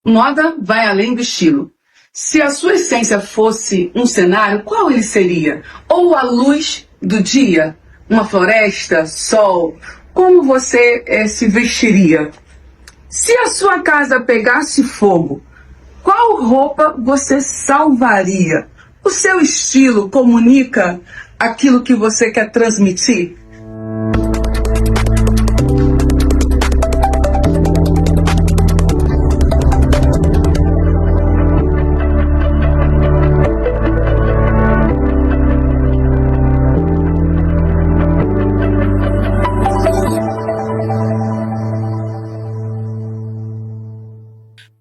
Moda vai além do estilo. Se a sua essência fosse um cenário, qual ele seria? Ou a luz do dia? Uma floresta? Sol? Como você se vestiria? Se a sua casa pegasse fogo, qual roupa você salvaria? O seu estilo comunica aquilo que você quer transmitir?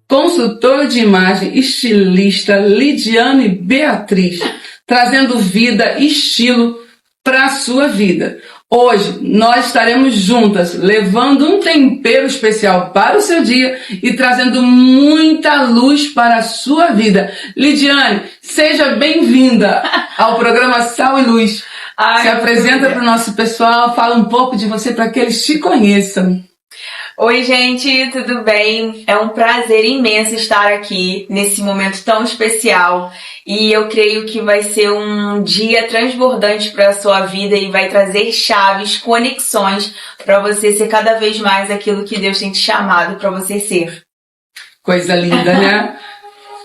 Consultora de imagem, estilista Lidiane Beatriz, trazendo vida e estilo para a sua vida. Hoje nós estaremos juntas, levando um tempero especial para o seu dia e trazendo muita luz para a sua vida. Lidiane, seja bem-vinda ao programa Sal e Luz. Se apresenta para o nosso pessoal, fala um pouco de você para que eles te conheçam. Oi, gente, tudo bem? É um prazer imenso estar aqui nesse momento tão especial e eu creio que vai ser um dia transbordante para a sua vida e vai trazer chaves, conexões para você ser cada vez mais aquilo que Deus tem te chamado para você ser. Coisa linda, né?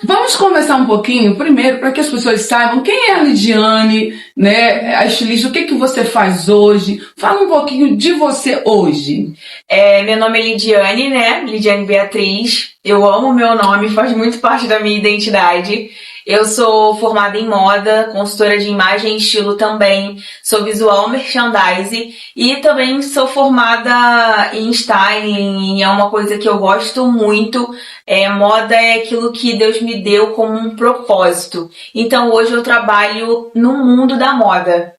Vamos conversar um pouquinho, primeiro, para que as pessoas saibam quem é a Lidiane, né, a estilista, o que você faz hoje. Fala um pouquinho de você hoje. Meu nome é Lidiane, né, Lidiane Beatriz. Eu amo meu nome, faz muito parte da minha identidade. Eu sou formada em moda, consultora de imagem e estilo também, sou visual merchandising e também sou formada em styling, é uma coisa que eu gosto muito. Moda é aquilo que Deus me deu como um propósito. Então hoje eu trabalho no mundo da moda.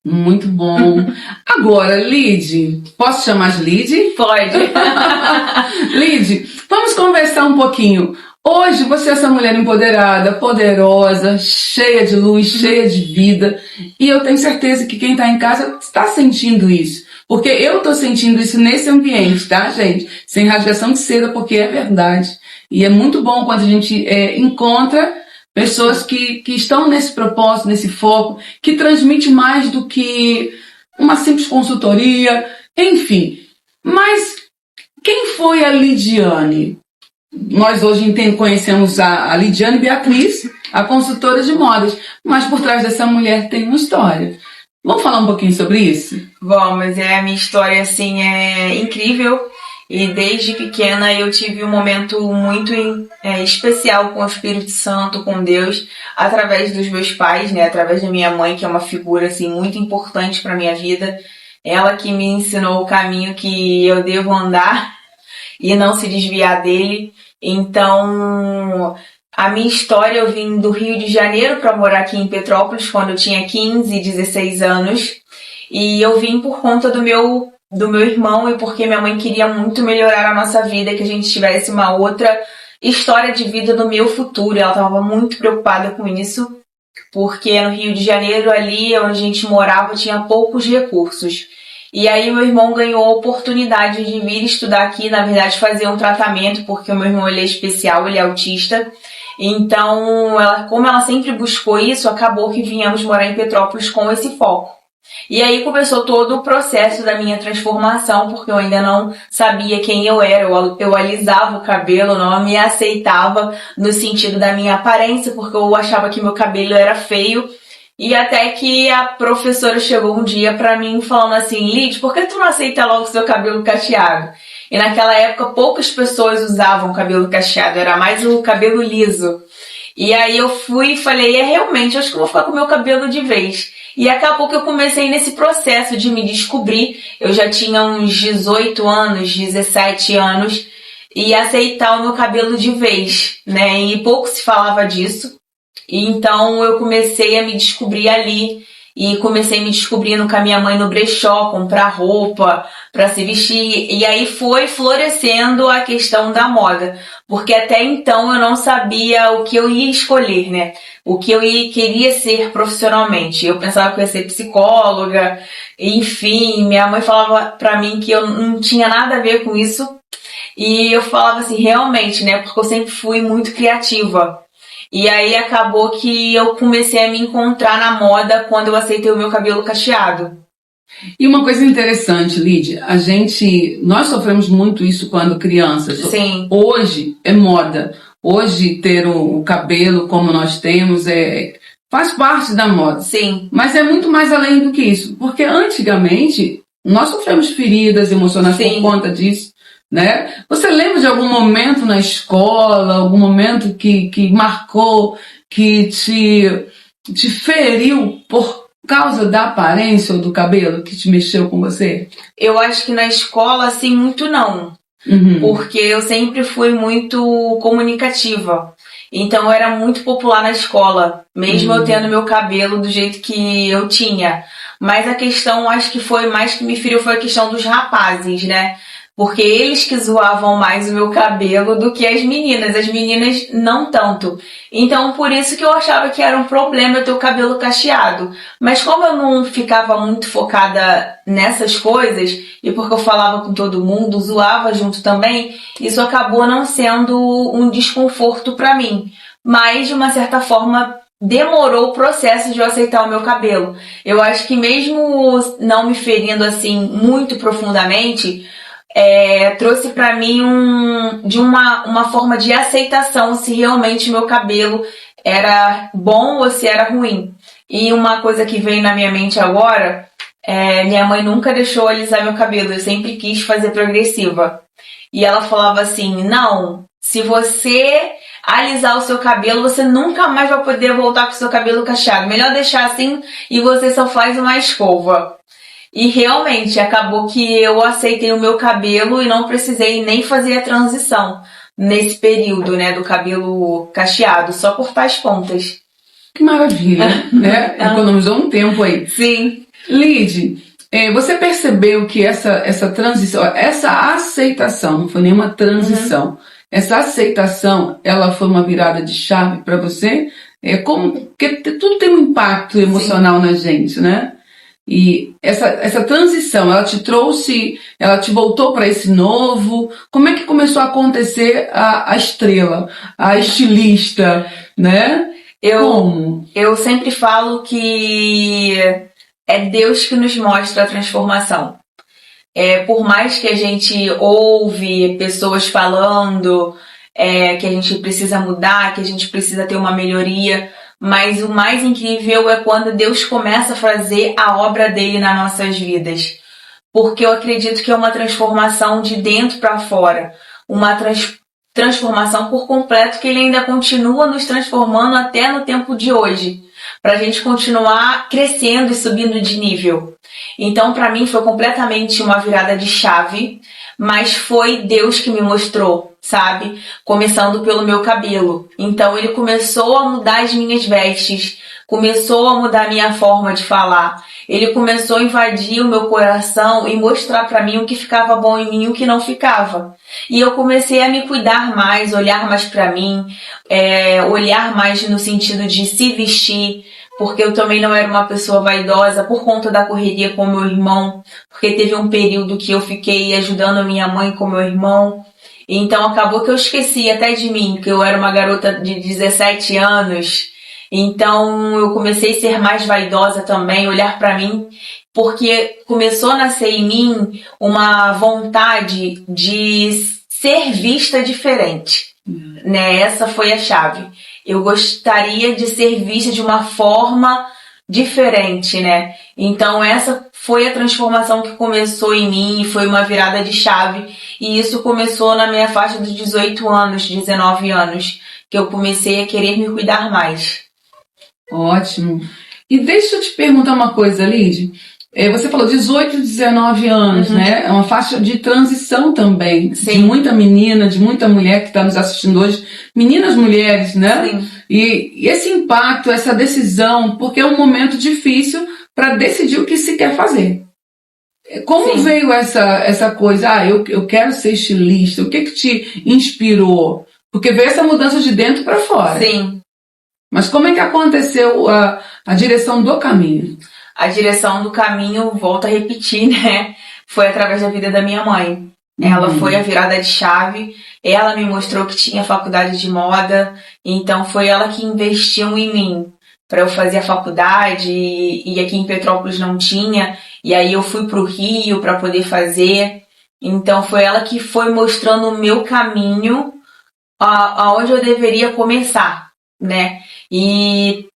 Muito bom. Agora, Lid, posso chamar de Lid? Pode. Lid, vamos conversar um pouquinho. Hoje você é essa mulher empoderada, poderosa, cheia de luz, cheia de vida. E eu tenho certeza que quem está em casa está sentindo isso. Porque eu estou sentindo isso nesse ambiente, tá, gente? Sem rasgação de seda, porque é verdade. E é muito bom quando a gente encontra pessoas que estão nesse propósito, nesse foco, que transmite mais do que uma simples consultoria, enfim. Mas quem foi a Lidiane? Nós hoje conhecemos a Lidiane Beatriz, a consultora de modas, mas por trás dessa mulher tem uma história. Vamos falar um pouquinho sobre isso? Vamos, a minha história assim é incrível e desde pequena eu tive um momento muito especial com o Espírito Santo, com Deus, através dos meus pais, né, através da minha mãe, que é uma figura assim muito importante para minha vida. Ela que me ensinou o caminho que eu devo andar e não se desviar dele. Então, a minha história, eu vim do Rio de Janeiro para morar aqui em Petrópolis quando eu tinha 15, 16 anos. E eu vim por conta do meu irmão e porque minha mãe queria muito melhorar a nossa vida, que a gente tivesse uma outra história de vida no meu futuro. Ela estava muito preocupada com isso, porque no Rio de Janeiro, ali onde a gente morava, tinha poucos recursos. E aí meu irmão ganhou a oportunidade de vir estudar aqui, na verdade fazer um tratamento, porque o meu irmão ele é especial, ele é autista. Então, como ela sempre buscou isso, acabou que viemos morar em Petrópolis com esse foco. E aí começou todo o processo da minha transformação, porque eu ainda não sabia quem eu era, eu alisava o cabelo, não me aceitava no sentido da minha aparência, porque eu achava que meu cabelo era feio. E até que a professora chegou um dia pra mim falando assim: Lid, por que tu não aceita logo seu cabelo cacheado? E naquela época poucas pessoas usavam cabelo cacheado, era mais o cabelo liso. E aí eu fui e falei, realmente, acho que eu vou ficar com o meu cabelo de vez. E acabou que eu comecei nesse processo de me descobrir. Eu já tinha uns 18 anos, 17 anos, e aceitar o meu cabelo de vez, né? E pouco se falava disso. E então eu comecei a me descobrir ali. E comecei me descobrindo com a minha mãe no brechó, comprar roupa para se vestir. E aí foi florescendo a questão da moda. Porque até então eu não sabia o que eu ia escolher, né? O que eu queria ser profissionalmente. Eu pensava que eu ia ser psicóloga, enfim. Minha mãe falava pra mim que eu não tinha nada a ver com isso. E eu falava assim, realmente, né? Porque eu sempre fui muito criativa. E aí acabou que eu comecei a me encontrar na moda quando eu aceitei o meu cabelo cacheado. E uma coisa interessante, Lídia, nós sofremos muito isso quando crianças. Sim. Hoje é moda. Hoje ter o cabelo como nós temos faz parte da moda. Sim. Mas é muito mais além do que isso. Porque antigamente nós sofremos feridas emocionais por conta disso, né? Você lembra de algum momento na escola, algum momento que marcou, que te feriu por causa da aparência ou do cabelo, que te mexeu com você? Eu acho que na escola, assim, muito não. Porque eu sempre fui muito comunicativa. Então eu era muito popular na escola, mesmo eu tendo meu cabelo do jeito que eu tinha. Mas a questão, acho que foi mais que me feriu, foi a questão dos rapazes, né? Porque eles que zoavam mais o meu cabelo do que as meninas não tanto. Então por isso que eu achava que era um problema eu ter o cabelo cacheado. Mas como eu não ficava muito focada nessas coisas, e porque eu falava com todo mundo, zoava junto também, isso acabou não sendo um desconforto pra mim. Mas de uma certa forma demorou o processo de eu aceitar o meu cabelo. Eu acho que mesmo não me ferindo assim muito profundamente, trouxe pra mim uma forma de aceitação se realmente meu cabelo era bom ou se era ruim. E uma coisa que veio na minha mente agora, minha mãe nunca deixou alisar meu cabelo, eu sempre quis fazer progressiva. E ela falava assim, não, se você alisar o seu cabelo, você nunca mais vai poder voltar com o seu cabelo cacheado. Melhor deixar assim e você só faz uma escova. E realmente, acabou que eu aceitei o meu cabelo e não precisei nem fazer a transição nesse período, né, do cabelo cacheado, só cortar as pontas. Que maravilha, né? Economizou um tempo aí. Sim. Lid, você percebeu que essa transição, essa aceitação, não foi nenhuma transição, essa aceitação, ela foi uma virada de chave para você? Porque tudo tem um impacto emocional na gente, né? E essa transição, ela te trouxe, ela te voltou para esse novo. Como é que começou a acontecer a estrela, a estilista, né? Como? Eu sempre falo que é Deus que nos mostra a transformação. Por mais que a gente ouve pessoas falando que a gente precisa mudar, que a gente precisa ter uma melhoria, mas o mais incrível é quando Deus começa a fazer a obra dele nas nossas vidas. Porque eu acredito que é uma transformação de dentro para fora. Uma transformação por completo que ele ainda continua nos transformando até no tempo de hoje. Para a gente continuar crescendo e subindo de nível. Então, para mim, foi completamente uma virada de chave, mas foi Deus que me mostrou, sabe? Começando pelo meu cabelo. Então, ele começou a mudar as minhas vestes, começou a mudar a minha forma de falar. Ele começou a invadir o meu coração e mostrar para mim o que ficava bom em mim e o que não ficava. E eu comecei a me cuidar mais, olhar mais para mim, olhar mais no sentido de se vestir, porque eu também não era uma pessoa vaidosa por conta da correria com meu irmão, porque teve um período que eu fiquei ajudando a minha mãe com meu irmão. Então acabou que eu esqueci até de mim, que eu era uma garota de 17 anos. Então eu comecei a ser mais vaidosa também, olhar para mim, porque começou a nascer em mim uma vontade de ser vista diferente, né? Essa foi a chave. Eu gostaria de ser vista de uma forma diferente, né? Então essa foi a transformação que começou em mim, foi uma virada de chave, e isso começou na minha faixa dos 18 anos, 19 anos, que eu comecei a querer me cuidar mais. Ótimo. E deixa eu te perguntar uma coisa, Lid. Você falou 18, 19 anos, né? É uma faixa de transição também. Sim. De muita menina, de muita mulher que está nos assistindo hoje. Meninas, mulheres, né? Sim. E esse impacto, essa decisão, porque é um momento difícil para decidir o que se quer fazer. Como Sim. veio essa coisa? Eu quero ser estilista. O que te inspirou? Porque veio essa mudança de dentro para fora. Sim. Mas como é que aconteceu a direção do caminho? A direção do caminho, volto a repetir, né? Foi através da vida da minha mãe. Ela foi a virada de chave. Ela me mostrou que tinha faculdade de moda. Então foi ela que investiu em mim para eu fazer a faculdade. E aqui em Petrópolis não tinha. E aí eu fui pro Rio para poder fazer. Então foi ela que foi mostrando o meu caminho, aonde eu deveria começar, né? E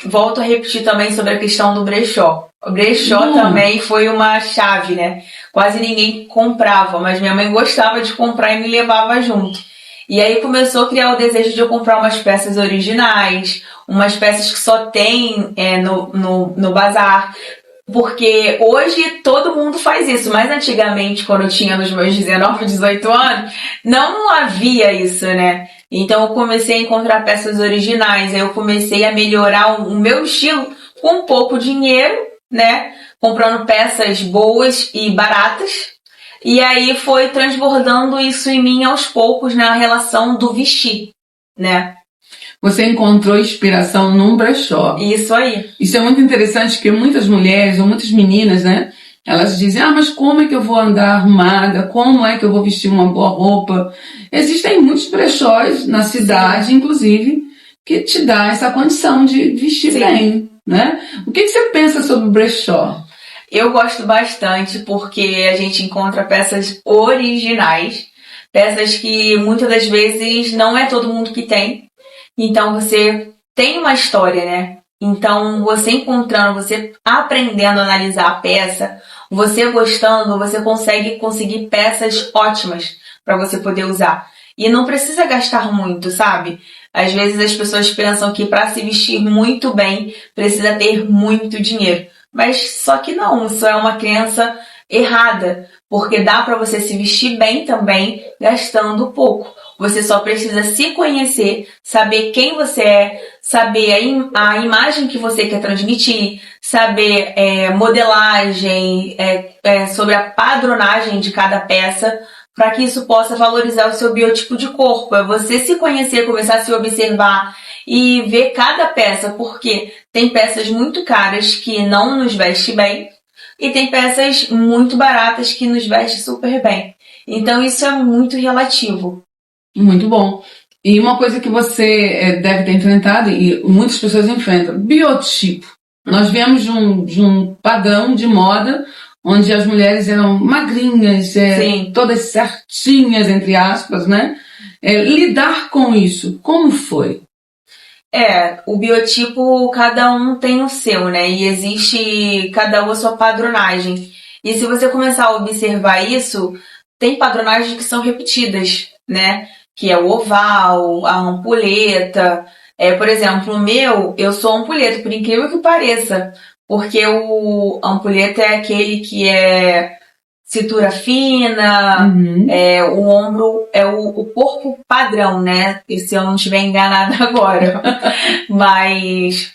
volto a repetir também sobre a questão do brechó. O brechó também foi uma chave, né? Quase ninguém comprava, mas minha mãe gostava de comprar e me levava junto. E aí começou a criar o desejo de eu comprar umas peças originais, umas peças que só tem no bazar. Porque hoje todo mundo faz isso, mas antigamente, quando eu tinha nos meus 19, 18 anos, não havia isso, né? Então eu comecei a encontrar peças originais, aí eu comecei a melhorar o meu estilo com pouco dinheiro, né? Comprando peças boas e baratas. E aí foi transbordando isso em mim aos poucos na relação do vestir, né? Você encontrou inspiração num brechó. Isso aí. Isso é muito interessante, porque muitas mulheres, ou muitas meninas, né? Elas dizem, mas como é que eu vou andar arrumada? Como é que eu vou vestir uma boa roupa? Existem muitos brechós na cidade, inclusive, que te dá essa condição de vestir bem, né? O que você pensa sobre o brechó? Eu gosto bastante porque a gente encontra peças originais, peças que muitas das vezes não é todo mundo que tem. Então você tem uma história, né? Então você encontrando, você aprendendo a analisar a peça, você gostando, você conseguir peças ótimas para você poder usar. E não precisa gastar muito, sabe? Às vezes as pessoas pensam que para se vestir muito bem precisa ter muito dinheiro. Mas só que não, isso é uma crença errada, porque dá para você se vestir bem também gastando pouco. Você só precisa se conhecer, saber quem você é, saber a imagem que você quer transmitir, saber modelagem, sobre a padronagem de cada peça, para que isso possa valorizar o seu biotipo de corpo. É você se conhecer, começar a se observar e ver cada peça, porque tem peças muito caras que não nos vestem bem e tem peças muito baratas que nos vestem super bem. Então isso é muito relativo. Muito bom. E uma coisa que você deve ter enfrentado, e muitas pessoas enfrentam, biotipo. Nós viemos de um padrão de moda onde as mulheres eram magrinhas, todas certinhas, entre aspas, né? Lidar com isso, como foi? O biotipo, cada um tem o seu, né? E existe cada um a sua padronagem. E se você começar a observar isso, tem padronagens que são repetidas, né? Que é o oval, a ampulheta. Por exemplo, o meu, eu sou ampulheta, por incrível que pareça. Porque o ampulheta é aquele que é cintura fina, o ombro é o corpo padrão, né? Se eu não estiver enganada agora. Mas,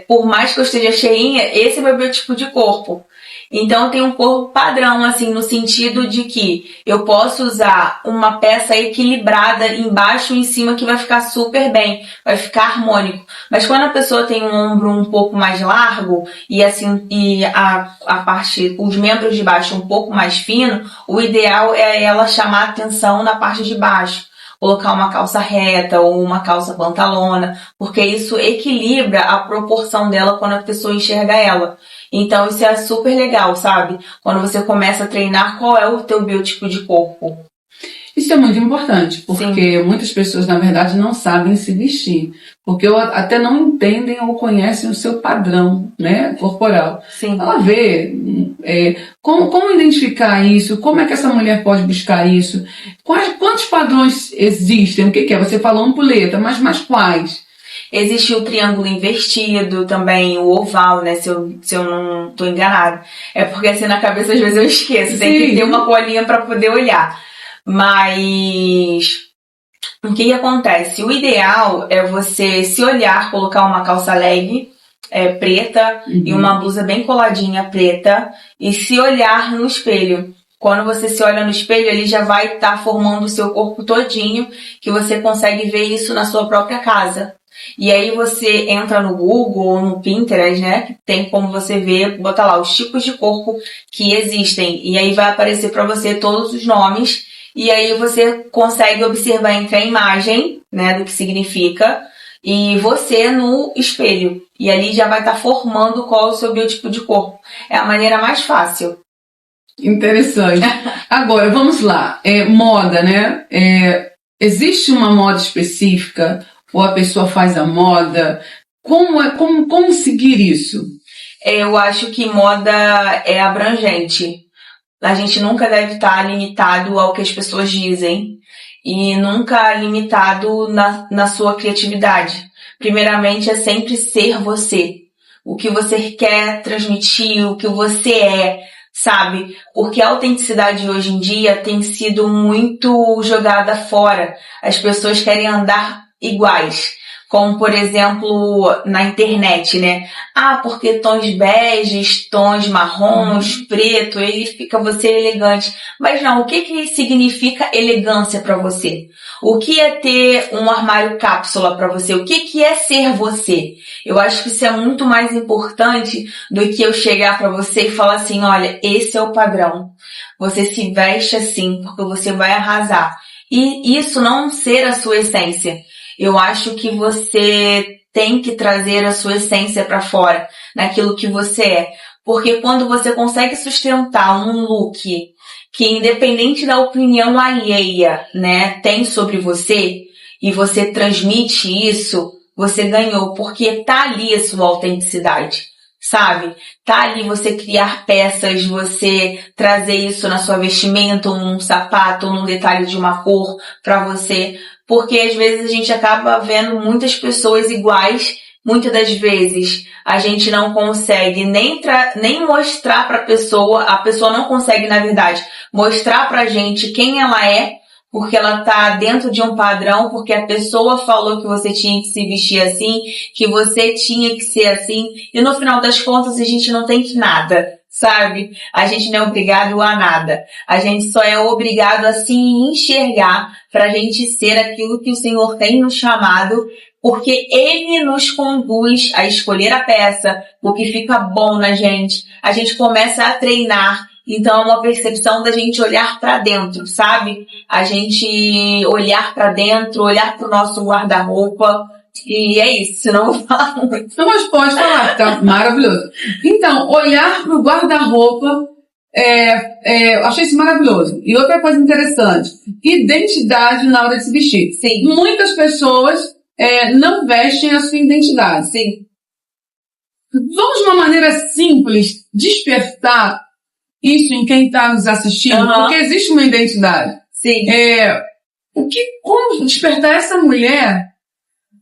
por mais que eu esteja cheinha, esse é o meu biotipo de corpo. Então eu tenho um corpo padrão, assim, no sentido de que eu posso usar uma peça equilibrada embaixo e em cima que vai ficar super bem, vai ficar harmônico. Mas quando a pessoa tem um ombro um pouco mais largo e assim, e a parte, os membros de baixo um pouco mais fino, o ideal é ela chamar atenção na parte de baixo. Colocar uma calça reta ou uma calça pantalona, porque isso equilibra a proporção dela quando a pessoa enxerga ela. Então isso é super legal, sabe? Quando você começa a treinar, qual é o teu biotipo de corpo? Isso é muito importante, porque muitas pessoas, na verdade, não sabem se vestir. Porque até não entendem ou conhecem o seu padrão, né, corporal. Sim. Ela vê como identificar isso, como é que essa mulher pode buscar isso, quantos padrões existem, o que é? Você falou ampulheta, mas quais? Existe o triângulo invertido também, o oval, né? Se eu não estou enganado. É porque assim na cabeça às vezes eu esqueço. Tem que ter uma colinha para poder olhar. Mas o que acontece? O ideal é você se olhar, colocar uma calça leg preta e uma blusa bem coladinha preta e se olhar no espelho. Quando você se olha no espelho, ele já vai estar formando o seu corpo todinho, que você consegue ver isso na sua própria casa. E aí você entra no Google ou no Pinterest, né? Tem como você ver, botar lá os tipos de corpo que existem. E aí vai aparecer para você todos os nomes. E aí você consegue observar entre a imagem, né, do que significa, e você no espelho. E ali já vai estar formando qual é o seu biotipo de corpo. É a maneira mais fácil. Interessante. Agora, vamos lá. Moda, né? Existe uma moda específica? Ou a pessoa faz a moda? Como seguir isso? Eu acho que moda é abrangente. A gente nunca deve estar limitado ao que as pessoas dizem e nunca limitado na sua criatividade. Primeiramente é sempre ser você. O que você quer transmitir, o que você é, sabe? Porque a autenticidade hoje em dia tem sido muito jogada fora. As pessoas querem andar iguais. Como, por exemplo, na internet, né? Porque tons beges, tons marrons, preto, aí fica você elegante. Mas não, o que significa elegância para você? O que é ter um armário cápsula para você? O que é ser você? Eu acho que isso é muito mais importante do que eu chegar para você e falar assim, olha, esse é o padrão. Você se veste assim, porque você vai arrasar. E isso não ser a sua essência. Eu acho que você tem que trazer a sua essência para fora, naquilo que você é. Porque quando você consegue sustentar um look que, independente da opinião alheia, né, tem sobre você, e você transmite isso, você ganhou, porque tá ali a sua autenticidade, sabe? Tá ali você criar peças, você trazer isso na sua vestimenta, ou num sapato, ou num detalhe de uma cor para você. Porque às vezes a gente acaba vendo muitas pessoas iguais, muitas das vezes a gente não consegue nem mostrar para a pessoa não consegue, na verdade, mostrar pra gente quem ela é, porque ela tá dentro de um padrão, porque a pessoa falou que você tinha que se vestir assim, que você tinha que ser assim, e no final das contas a gente não tem que nada. Sabe? A gente não é obrigado a nada. A gente só é obrigado a se enxergar para a gente ser aquilo que o Senhor tem nos chamado, porque Ele nos conduz a escolher a peça, o que fica bom na gente. A gente começa a treinar. Então é uma percepção da gente olhar para dentro, sabe? A gente olhar para dentro, olhar para o nosso guarda-roupa. E é isso, senão eu vou falar muito. Não, mas pode falar, tá maravilhoso. Então, olhar pro guarda-roupa, eu achei isso maravilhoso. E outra coisa interessante, identidade na hora de se vestir. Sim. Muitas pessoas não vestem a sua identidade. Sim. Vamos de uma maneira simples despertar isso em quem está nos assistindo, porque existe uma identidade. Sim. Como despertar essa mulher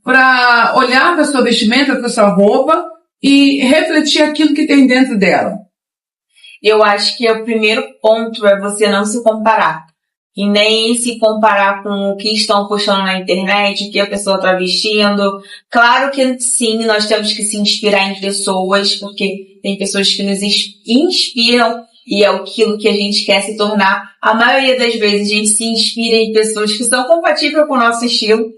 para olhar para sua vestimenta, para sua roupa e refletir aquilo que tem dentro dela? Eu acho que o primeiro ponto é você não se comparar. E nem se comparar com o que estão postando na internet, o que a pessoa está vestindo. Claro que sim, nós temos que se inspirar em pessoas, porque tem pessoas que nos inspiram e é aquilo que a gente quer se tornar. A maioria das vezes a gente se inspira em pessoas que são compatíveis com o nosso estilo.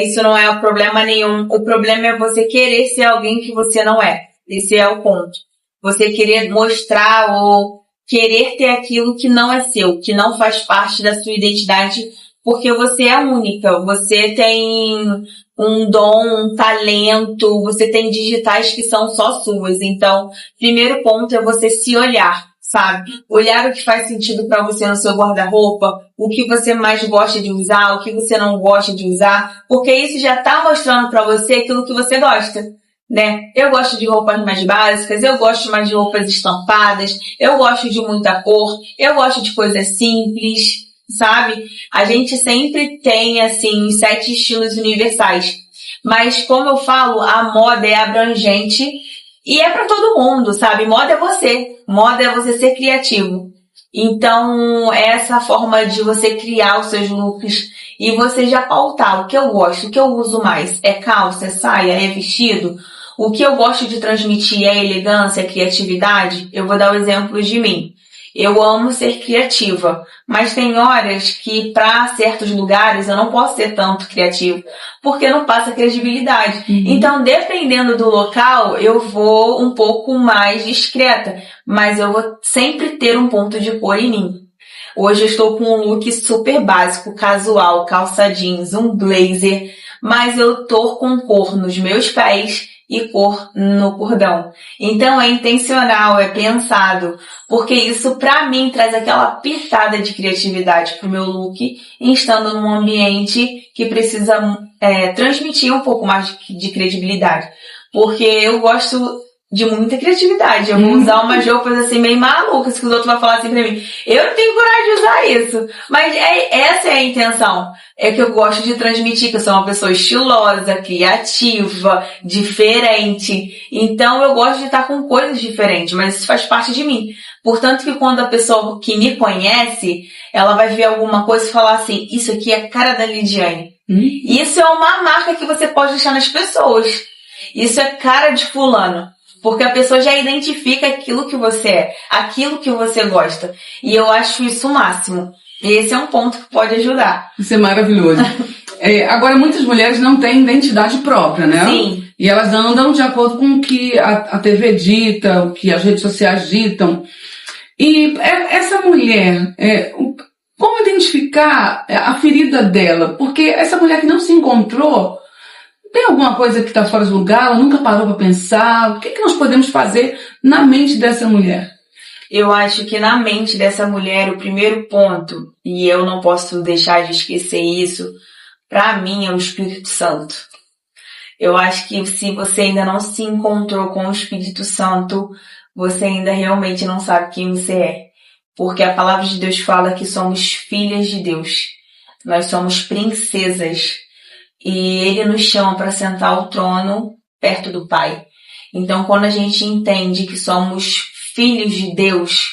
Isso não é o problema nenhum. O problema é você querer ser alguém que você não é. Esse é o ponto. Você querer mostrar ou querer ter aquilo que não é seu, que não faz parte da sua identidade, porque você é única. Você tem um dom, um talento, você tem digitais que são só suas. Então, primeiro ponto é você se olhar, sabe? Olhar o que faz sentido para você no seu guarda-roupa, o que você mais gosta de usar, o que você não gosta de usar, porque isso já tá mostrando para você aquilo que você gosta, né? Eu gosto de roupas mais básicas, eu gosto mais de roupas estampadas, eu gosto de muita cor, eu gosto de coisas simples, sabe? A gente sempre tem, assim, 7 estilos universais. Mas, como eu falo, a moda é abrangente e é para todo mundo, sabe? Moda é você. Moda é você ser criativo. Então, é essa forma de você criar os seus looks e você já pautar o que eu gosto, o que eu uso mais. É calça, é saia, é vestido? O que eu gosto de transmitir é elegância, é criatividade? Eu vou dar o exemplo de mim. Eu amo ser criativa, mas tem horas que para certos lugares eu não posso ser tanto criativa, porque não passa credibilidade. Então, dependendo do local, eu vou um pouco mais discreta, mas eu vou sempre ter um ponto de cor em mim. Hoje eu estou com um look super básico, casual, calça jeans, um blazer, mas eu tô com cor nos meus pés e cor no cordão. Então é intencional, é pensado, porque isso pra mim traz aquela pitada de criatividade pro meu look, estando num ambiente que precisa transmitir um pouco mais de credibilidade. Porque eu gosto de muita criatividade. Eu vou usar umas roupas assim meio malucas que os outros vão falar assim pra mim. Eu não tenho coragem de usar isso. Mas essa é a intenção. É que eu gosto de transmitir que eu sou uma pessoa estilosa, criativa, diferente. Então eu gosto de estar com coisas diferentes, mas isso faz parte de mim. Portanto que quando a pessoa que me conhece, ela vai ver alguma coisa e falar assim, isso aqui é a cara da Lidiane. Isso é uma marca que você pode deixar nas pessoas. Isso é cara de fulano. Porque a pessoa já identifica aquilo que você é, aquilo que você gosta. E eu acho isso o máximo. E esse é um ponto que pode ajudar. Isso é maravilhoso. Agora, muitas mulheres não têm identidade própria, né? Sim. E elas andam de acordo com o que a TV dita, o que as redes sociais ditam. E essa mulher, como identificar a ferida dela? Porque essa mulher que não se encontrou, tem alguma coisa que está fora do lugar? Ela nunca parou para pensar? O que nós podemos fazer na mente dessa mulher? Eu acho que na mente dessa mulher, o primeiro ponto, e eu não posso deixar de esquecer isso, para mim é o Espírito Santo. Eu acho que se você ainda não se encontrou com o Espírito Santo, você ainda realmente não sabe quem você é. Porque a palavra de Deus fala que somos filhas de Deus. Nós somos princesas. E Ele nos chama para sentar ao trono perto do Pai. Então, quando a gente entende que somos filhos de Deus,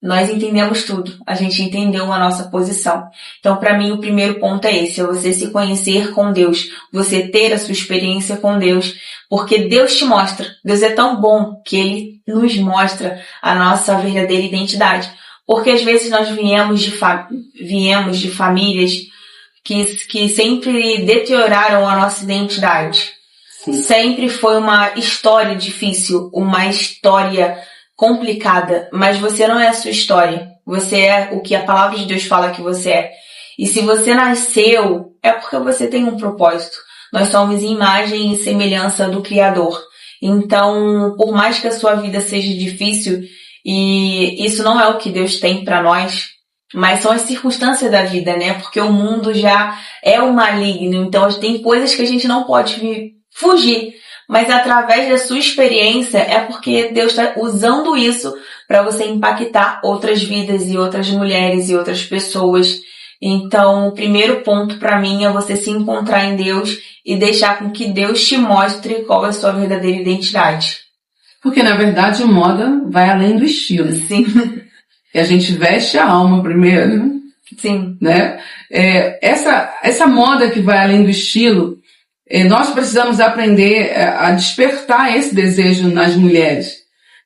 nós entendemos tudo. A gente entendeu a nossa posição. Então, para mim, o primeiro ponto é esse. É você se conhecer com Deus. Você ter a sua experiência com Deus. Porque Deus te mostra. Deus é tão bom que Ele nos mostra a nossa verdadeira identidade. Porque às vezes nós viemos de famílias que sempre deterioraram a nossa identidade. Sim. Sempre foi uma história difícil, uma história complicada, mas você não é a sua história. Você é o que a palavra de Deus fala que você é. E se você nasceu, é porque você tem um propósito. Nós somos imagem e semelhança do Criador. Então, por mais que a sua vida seja difícil, e isso não é o que Deus tem para nós, mas são as circunstâncias da vida, né? Porque o mundo já é o maligno, então tem coisas que a gente não pode fugir. Mas através da sua experiência é porque Deus está usando isso para você impactar outras vidas e outras mulheres e outras pessoas. Então, o primeiro ponto para mim é você se encontrar em Deus e deixar com que Deus te mostre qual é a sua verdadeira identidade. Porque, na verdade, moda vai além do estilo. Sim. E a gente veste a alma primeiro. Sim. Né? Essa moda que vai além do estilo, nós precisamos aprender a despertar esse desejo nas mulheres.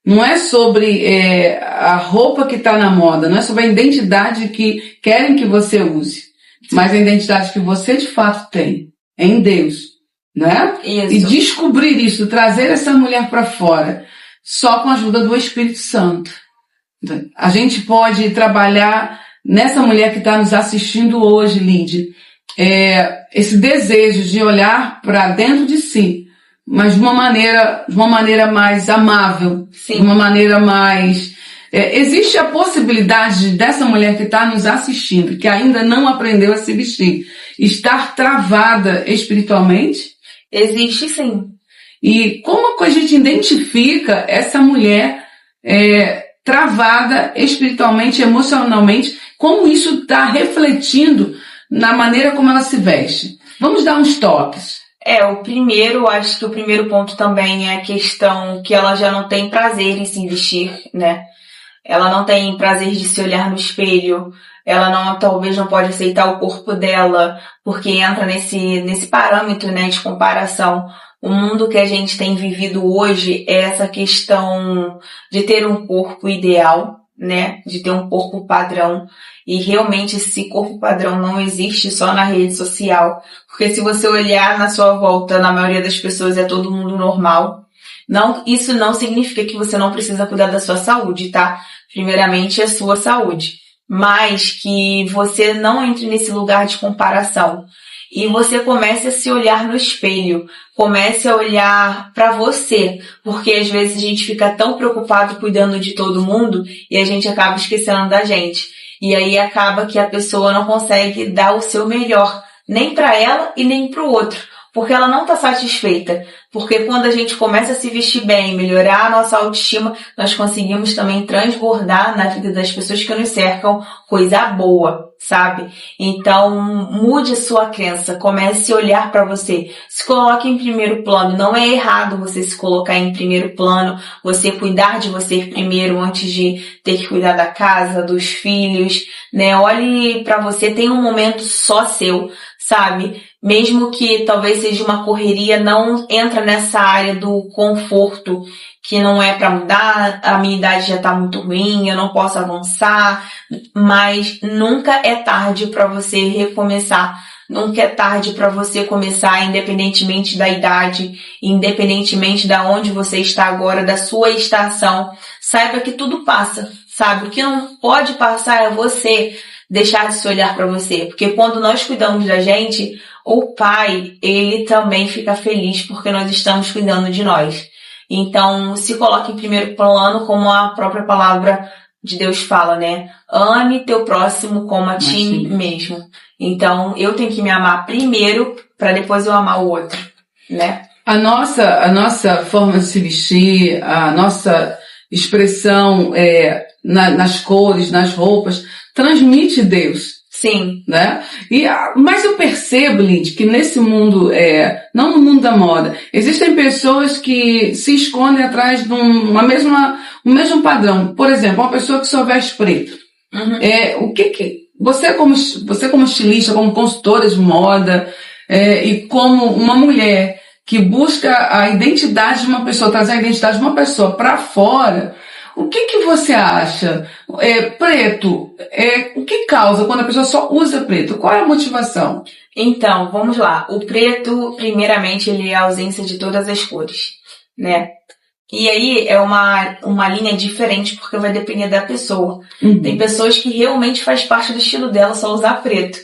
Não é sobre a roupa que está na moda, não é sobre a identidade que querem que você use, mas a identidade que você de fato tem, em Deus. Né? Isso. E descobrir isso, trazer essa mulher para fora, só com a ajuda do Espírito Santo. A gente pode trabalhar nessa mulher que está nos assistindo hoje, Lídia, esse desejo de olhar para dentro de si, mas de uma maneira mais amável, Sim. De uma maneira mais... existe a possibilidade dessa mulher que está nos assistindo, que ainda não aprendeu a se vestir, estar travada espiritualmente? Existe sim. E como a gente identifica essa mulher travada espiritualmente, emocionalmente, como isso está refletindo na maneira como ela se veste? Vamos dar uns toques. Acho que o primeiro ponto também é a questão que ela já não tem prazer em se vestir, né? Ela não tem prazer de se olhar no espelho, ela talvez não pode aceitar o corpo dela, porque entra nesse parâmetro, né, de comparação. O mundo que a gente tem vivido hoje é essa questão de ter um corpo ideal, né, de ter um corpo padrão. E realmente esse corpo padrão não existe só na rede social. Porque se você olhar na sua volta, na maioria das pessoas é todo mundo normal. Não, isso não significa que você não precisa cuidar da sua saúde, tá? Primeiramente, a sua saúde. Mas que você não entre nesse lugar de comparação. E você comece a se olhar no espelho. Comece a olhar pra você. Porque às vezes a gente fica tão preocupado cuidando de todo mundo e a gente acaba esquecendo da gente. E aí acaba que a pessoa não consegue dar o seu melhor. Nem pra ela e nem pro outro. Porque ela não está satisfeita. Porque quando a gente começa a se vestir bem, melhorar a nossa autoestima, nós conseguimos também transbordar na vida das pessoas que nos cercam coisa boa, sabe? Então, mude a sua crença, comece a olhar para você. Se coloque em primeiro plano. Não é errado você se colocar em primeiro plano, você cuidar de você primeiro antes de ter que cuidar da casa, dos filhos, né? Olhe para você, tem um momento só seu, sabe? Mesmo que talvez seja uma correria, não entra nessa área do conforto, que não é para mudar, a minha idade já tá muito ruim, eu não posso avançar, mas nunca é tarde para você recomeçar. Nunca é tarde para você começar, independentemente da idade, independentemente da onde você está agora, da sua estação. Saiba que tudo passa, sabe? O que não pode passar é você deixar de se olhar para você, porque quando nós cuidamos da gente, o Pai, ele também fica feliz porque nós estamos cuidando de nós. Então, se coloque em primeiro plano, como a própria palavra de Deus fala, né? Ame teu próximo como a ti mesmo. Então, eu tenho que me amar primeiro para depois eu amar o outro, né? A nossa forma de se vestir, a nossa expressão nas cores, nas roupas, transmite Deus. Sim. Né? Mas eu percebo, Lid, que nesse mundo, não no mundo da moda, existem pessoas que se escondem atrás de um mesmo padrão. Por exemplo, uma pessoa que só veste preto. Uhum. Você como estilista, como consultora de moda, e como uma mulher que busca a identidade de uma pessoa, trazer a identidade de uma pessoa para fora, o que você acha? Preto, o que causa quando a pessoa só usa preto? Qual é a motivação? Então, vamos lá. O preto, primeiramente, ele é a ausência de todas as cores, né? E aí é uma linha diferente porque vai depender da pessoa. Uhum. Tem pessoas que realmente faz parte do estilo dela só usar preto.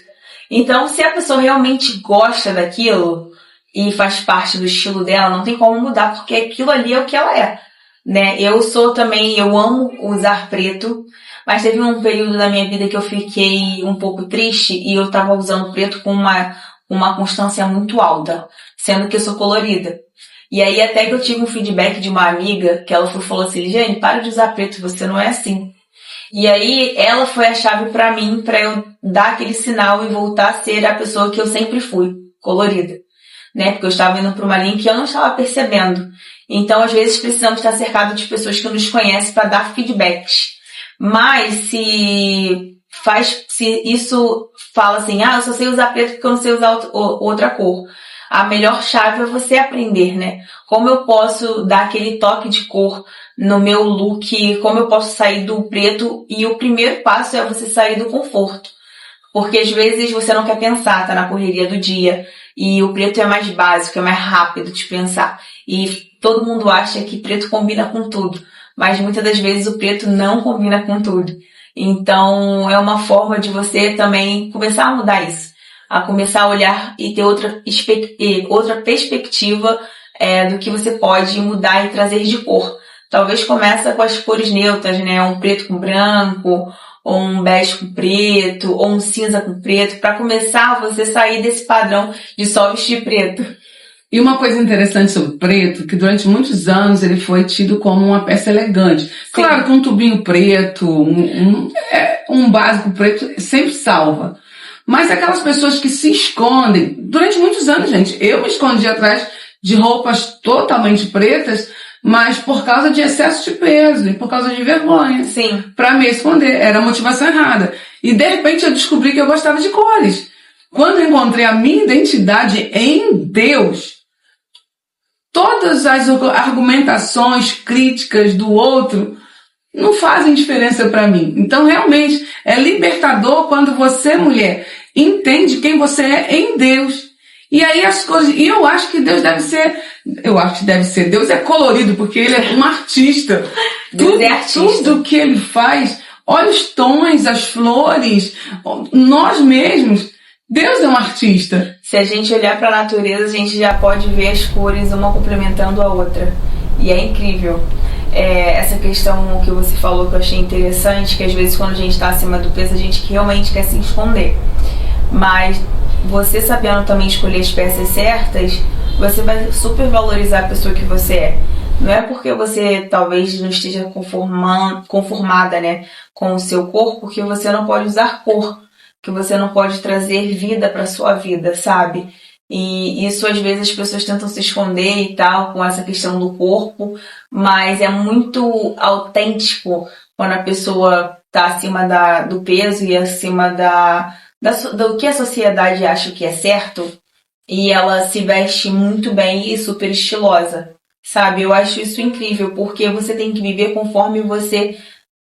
Então, se a pessoa realmente gosta daquilo e faz parte do estilo dela, não tem como mudar, porque aquilo ali é o que ela é. Né? Eu amo usar preto, mas teve um período da minha vida que eu fiquei um pouco triste e eu tava usando preto com uma constância muito alta, sendo que eu sou colorida. E aí até que eu tive um feedback de uma amiga, que ela falou assim, Ligiane, para de usar preto, você não é assim. E aí ela foi a chave pra mim, pra eu dar aquele sinal e voltar a ser a pessoa que eu sempre fui, colorida. Né? Porque eu estava indo pra uma linha que eu não estava percebendo. Então, às vezes, precisamos estar cercados de pessoas que nos conhecem para dar feedbacks. Mas se isso fala assim, eu só sei usar preto porque eu não sei usar outra cor. A melhor chave é você aprender, né? Como eu posso dar aquele toque de cor no meu look, como eu posso sair do preto. E o primeiro passo é você sair do conforto. Porque às vezes você não quer pensar, tá na correria do dia. E o preto é mais básico, é mais rápido de pensar. E todo mundo acha que preto combina com tudo. Mas muitas das vezes o preto não combina com tudo. Então é uma forma de você também começar a mudar isso. A começar a olhar e ter outra perspectiva do que você pode mudar e trazer de cor. Talvez começa com as cores neutras, né? Um preto com branco, ou um bege com preto, ou um cinza com preto, para começar você sair desse padrão de só vestir preto. E uma coisa interessante sobre o preto, que durante muitos anos ele foi tido como uma peça elegante. Sim. Claro que um tubinho preto, um básico preto sempre salva. Mas aquelas pessoas que se escondem, durante muitos anos, gente, eu me escondi atrás de roupas totalmente pretas, mas por causa de excesso de peso e por causa de vergonha. Sim. Pra me esconder. Era a motivação errada. E de repente eu descobri que eu gostava de cores. Quando eu encontrei a minha identidade em Deus, todas as argumentações críticas do outro não fazem diferença para mim. Então, realmente, é libertador quando você, mulher, entende quem você é em Deus. E aí as coisas, e eu acho que Deus Deus é colorido, porque ele é um artista. Deus é artista. Tudo que ele faz, olha os tons, as flores, nós mesmos, Deus é um artista. Se a gente olhar para a natureza, a gente já pode ver as cores uma complementando a outra. E é incrível. Essa questão que você falou que eu achei interessante, que às vezes quando a gente está acima do peso, a gente realmente quer se esconder. Mas você sabendo também escolher as peças certas, você vai super valorizar a pessoa que você é. Não é porque você talvez não esteja conformada, né, com o seu corpo, que você não pode usar cor, que você não pode trazer vida para sua vida, sabe? E isso às vezes as pessoas tentam se esconder e tal, com essa questão do corpo, mas é muito autêntico quando a pessoa está acima do peso e acima do que a sociedade acha que é certo, e ela se veste muito bem e super estilosa, sabe? Eu acho isso incrível, porque você tem que viver conforme você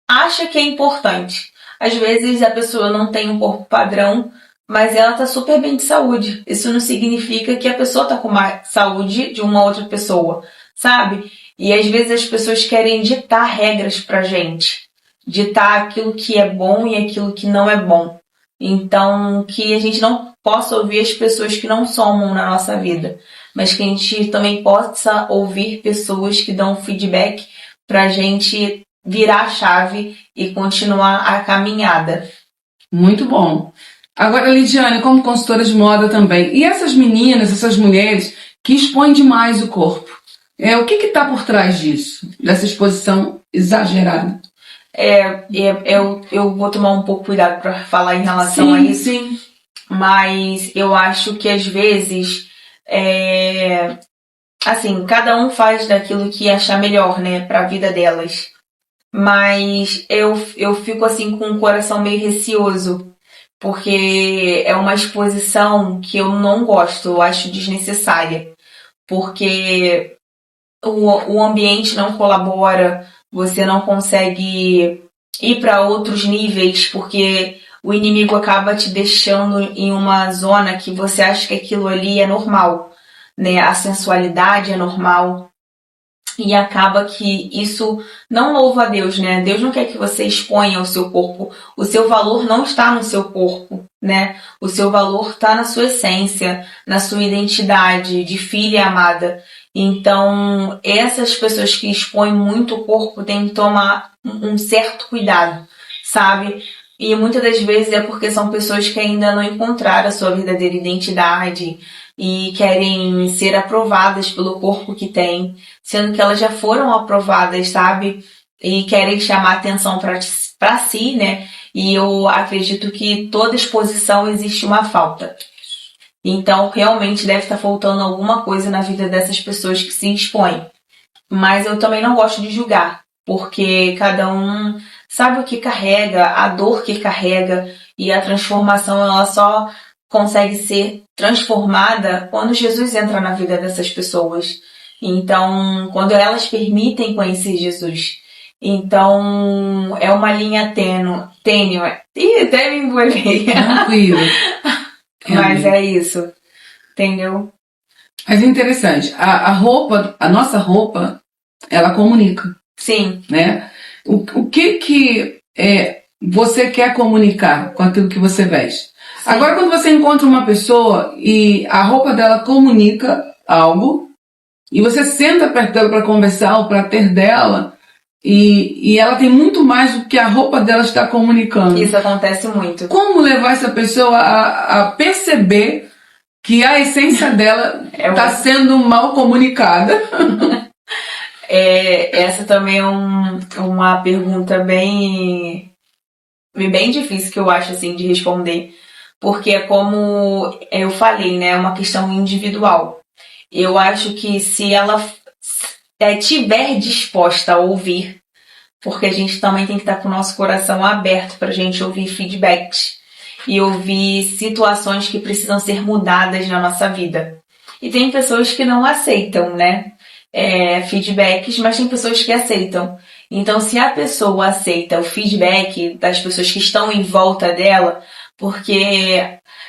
acha que é importante. Às vezes a pessoa não tem um corpo padrão, mas ela tá super bem de saúde. Isso não significa que a pessoa tá com mais saúde de uma outra pessoa, sabe? E às vezes as pessoas querem ditar regras pra gente, ditar aquilo que é bom e aquilo que não é bom. Então, que a gente não possa ouvir as pessoas que não somam na nossa vida, mas que a gente também possa ouvir pessoas que dão feedback pra gente virar a chave e continuar a caminhada. Muito bom. Agora, Lidiane, como consultora de moda também, e essas meninas, essas mulheres que expõem demais o corpo, o que está por trás disso, dessa exposição exagerada? Eu vou tomar um pouco cuidado para falar em relação a isso. Sim. Mas eu acho que às vezes, assim, cada um faz daquilo que achar melhor, né, para a vida delas. Mas eu fico assim com o coração meio receoso, porque é uma exposição que eu não gosto, eu acho desnecessária, porque o ambiente não colabora, você não consegue ir para outros níveis, porque o inimigo acaba te deixando em uma zona que você acha que aquilo ali é normal, né? A sensualidade é normal. E acaba que isso não louva a Deus, né? Deus não quer que você exponha o seu corpo. O seu valor não está no seu corpo, né? O seu valor está na sua essência, na sua identidade de filha amada. Então, essas pessoas que expõem muito o corpo têm que tomar um certo cuidado, sabe? E muitas das vezes é porque são pessoas que ainda não encontraram a sua verdadeira identidade e querem ser aprovadas pelo corpo que têm, sendo que elas já foram aprovadas, sabe? E querem chamar atenção para si, né? E eu acredito que toda exposição existe uma falta. Então, realmente deve estar faltando alguma coisa na vida dessas pessoas que se expõem. Mas eu também não gosto de julgar, porque cada um sabe o que carrega, a dor que carrega, e a transformação ela só consegue ser transformada quando Jesus entra na vida dessas pessoas. Então, quando elas permitem conhecer Jesus. Então, é uma linha tênue. Ih, até me embolei. Tranquilo. Mas é isso, entendeu? Mas é interessante, a nossa roupa, ela comunica. Sim. Né? O que você quer comunicar com aquilo que você veste? Sim. Agora, quando você encontra uma pessoa e a roupa dela comunica algo, e você senta perto dela para conversar ou para ter dela, e ela tem muito mais do que a roupa dela está comunicando. Isso acontece muito. Como levar essa pessoa a perceber que a essência dela está sendo mal comunicada? Essa também é uma pergunta bem difícil que eu acho assim de responder, porque é como eu falei, né, é uma questão individual. Eu acho que se ela estiver disposta a ouvir, porque a gente também tem que estar com o nosso coração aberto para a gente ouvir feedbacks e ouvir situações que precisam ser mudadas na nossa vida. E tem pessoas que não aceitam, né? Feedbacks, mas tem pessoas que aceitam. Então, se a pessoa aceita o feedback das pessoas que estão em volta dela, porque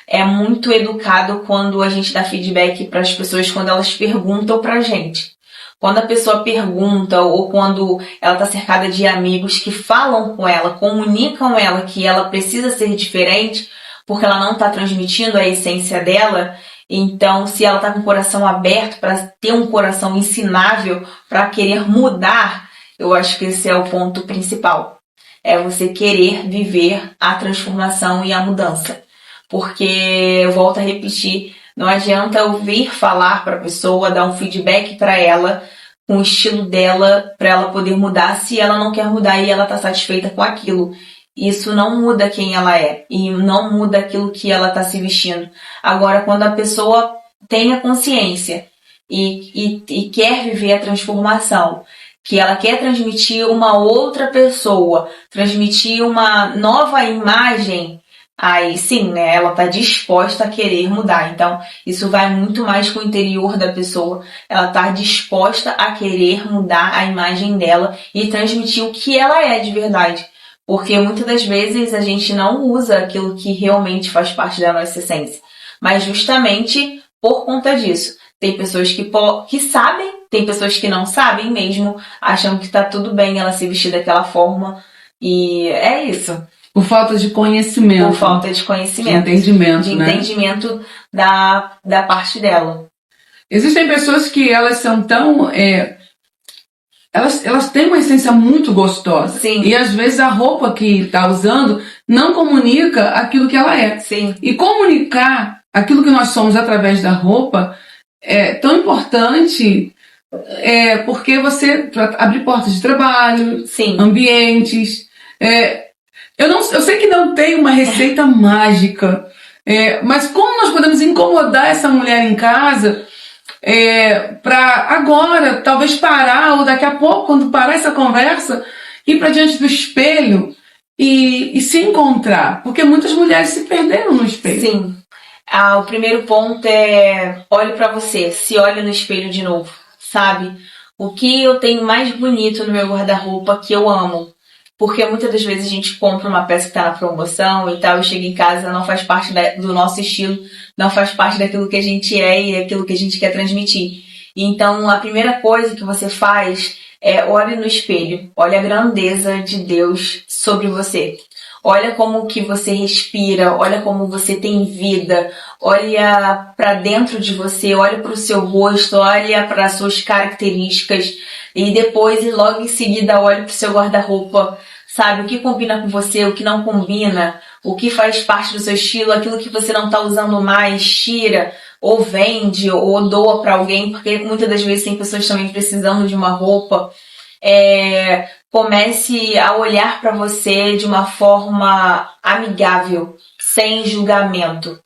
é muito educado quando a gente dá feedback para as pessoas quando elas perguntam pra gente. Quando a pessoa pergunta ou quando ela está cercada de amigos que falam com ela, comunicam ela que ela precisa ser diferente, porque ela não está transmitindo a essência dela, então se ela está com o coração aberto para ter um coração ensinável, para querer mudar, eu acho que esse é o ponto principal. É você querer viver a transformação e a mudança. Porque, eu volto a repetir, não adianta eu vir falar para a pessoa, dar um feedback para ela, com o estilo dela, para ela poder mudar, se ela não quer mudar e ela está satisfeita com aquilo. Isso não muda quem ela é e não muda aquilo que ela está se vestindo. Agora, quando a pessoa tem a consciência e quer viver a transformação, que ela quer transmitir uma outra pessoa, transmitir uma nova imagem, aí sim, né, ela está disposta a querer mudar. Então, isso vai muito mais com o interior da pessoa. Ela está disposta a querer mudar a imagem dela e transmitir o que ela é de verdade. Porque muitas das vezes a gente não usa aquilo que realmente faz parte da nossa essência. Mas justamente por conta disso. Tem pessoas que sabem, tem pessoas que não sabem mesmo, acham que tá tudo bem ela se vestir daquela forma. E é isso. Por falta de conhecimento. Por falta de conhecimento. De entendimento, de né? entendimento da parte dela. Existem pessoas que elas são tão... Elas têm uma essência muito gostosa. Sim. E às vezes a roupa que está usando não comunica aquilo que ela é. Sim. E comunicar aquilo que nós somos através da roupa é tão importante, porque você abre portas de trabalho, Sim. ambientes. Eu sei que não tem uma receita mágica, mas como nós podemos incomodar essa mulher em casa para agora, talvez parar, ou daqui a pouco, quando parar essa conversa, ir para diante do espelho e se encontrar? Porque muitas mulheres se perderam no espelho. Sim. O primeiro ponto é olhe para você, se olhe no espelho de novo, sabe? O que eu tenho mais bonito no meu guarda-roupa que eu amo? Porque muitas das vezes a gente compra uma peça que está na promoção e tal, e chega em casa, não faz parte do nosso estilo, não faz parte daquilo que a gente é e aquilo que a gente quer transmitir. Então, a primeira coisa que você faz é olhe no espelho, olhe a grandeza de Deus sobre você. Olha como que você respira, olha como você tem vida, olha para dentro de você, olha para o seu rosto, olha para as suas características e depois e logo em seguida olhe para o seu guarda-roupa, sabe? O que combina com você, o que não combina, o que faz parte do seu estilo, aquilo que você não está usando mais, tira ou vende ou doa para alguém, porque muitas das vezes tem pessoas também precisando de uma roupa. Comece a olhar para você de uma forma amigável, sem julgamento.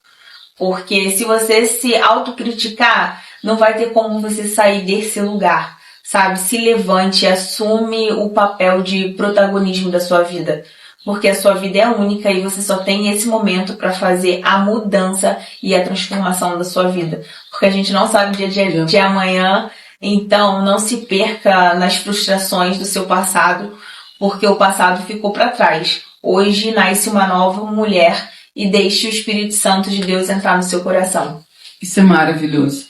Porque se você se autocriticar, não vai ter como você sair desse lugar, sabe? Se levante, assume o papel de protagonismo da sua vida. Porque a sua vida é única e você só tem esse momento para fazer a mudança e a transformação da sua vida. Porque a gente não sabe o dia de amanhã. Então, não se perca nas frustrações do seu passado, porque o passado ficou para trás. Hoje nasce uma nova mulher e deixe o Espírito Santo de Deus entrar no seu coração. Isso é maravilhoso.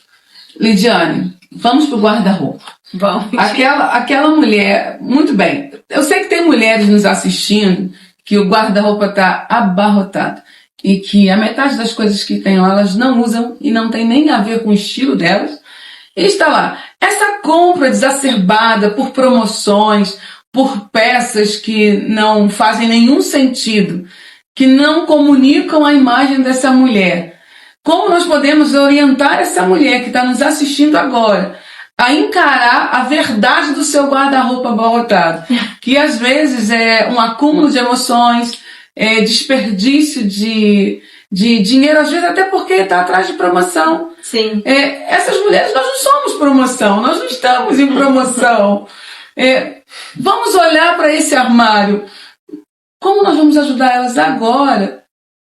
Lidiane, vamos pro guarda-roupa. Vamos. Aquela mulher, muito bem. Eu sei que tem mulheres nos assistindo que o guarda-roupa está abarrotado e que a metade das coisas que tem lá elas não usam e não tem nem a ver com o estilo delas. E está lá. Essa compra exacerbada por promoções, por peças que não fazem nenhum sentido, que não comunicam a imagem dessa mulher. Como nós podemos orientar essa mulher que está nos assistindo agora a encarar a verdade do seu guarda-roupa abarrotado? Que às vezes é um acúmulo de emoções, desperdício de dinheiro, às vezes até porque está atrás de promoção. Sim. Essas mulheres, nós não somos promoção, nós não estamos em promoção. Vamos olhar para esse armário. Como nós vamos ajudar elas agora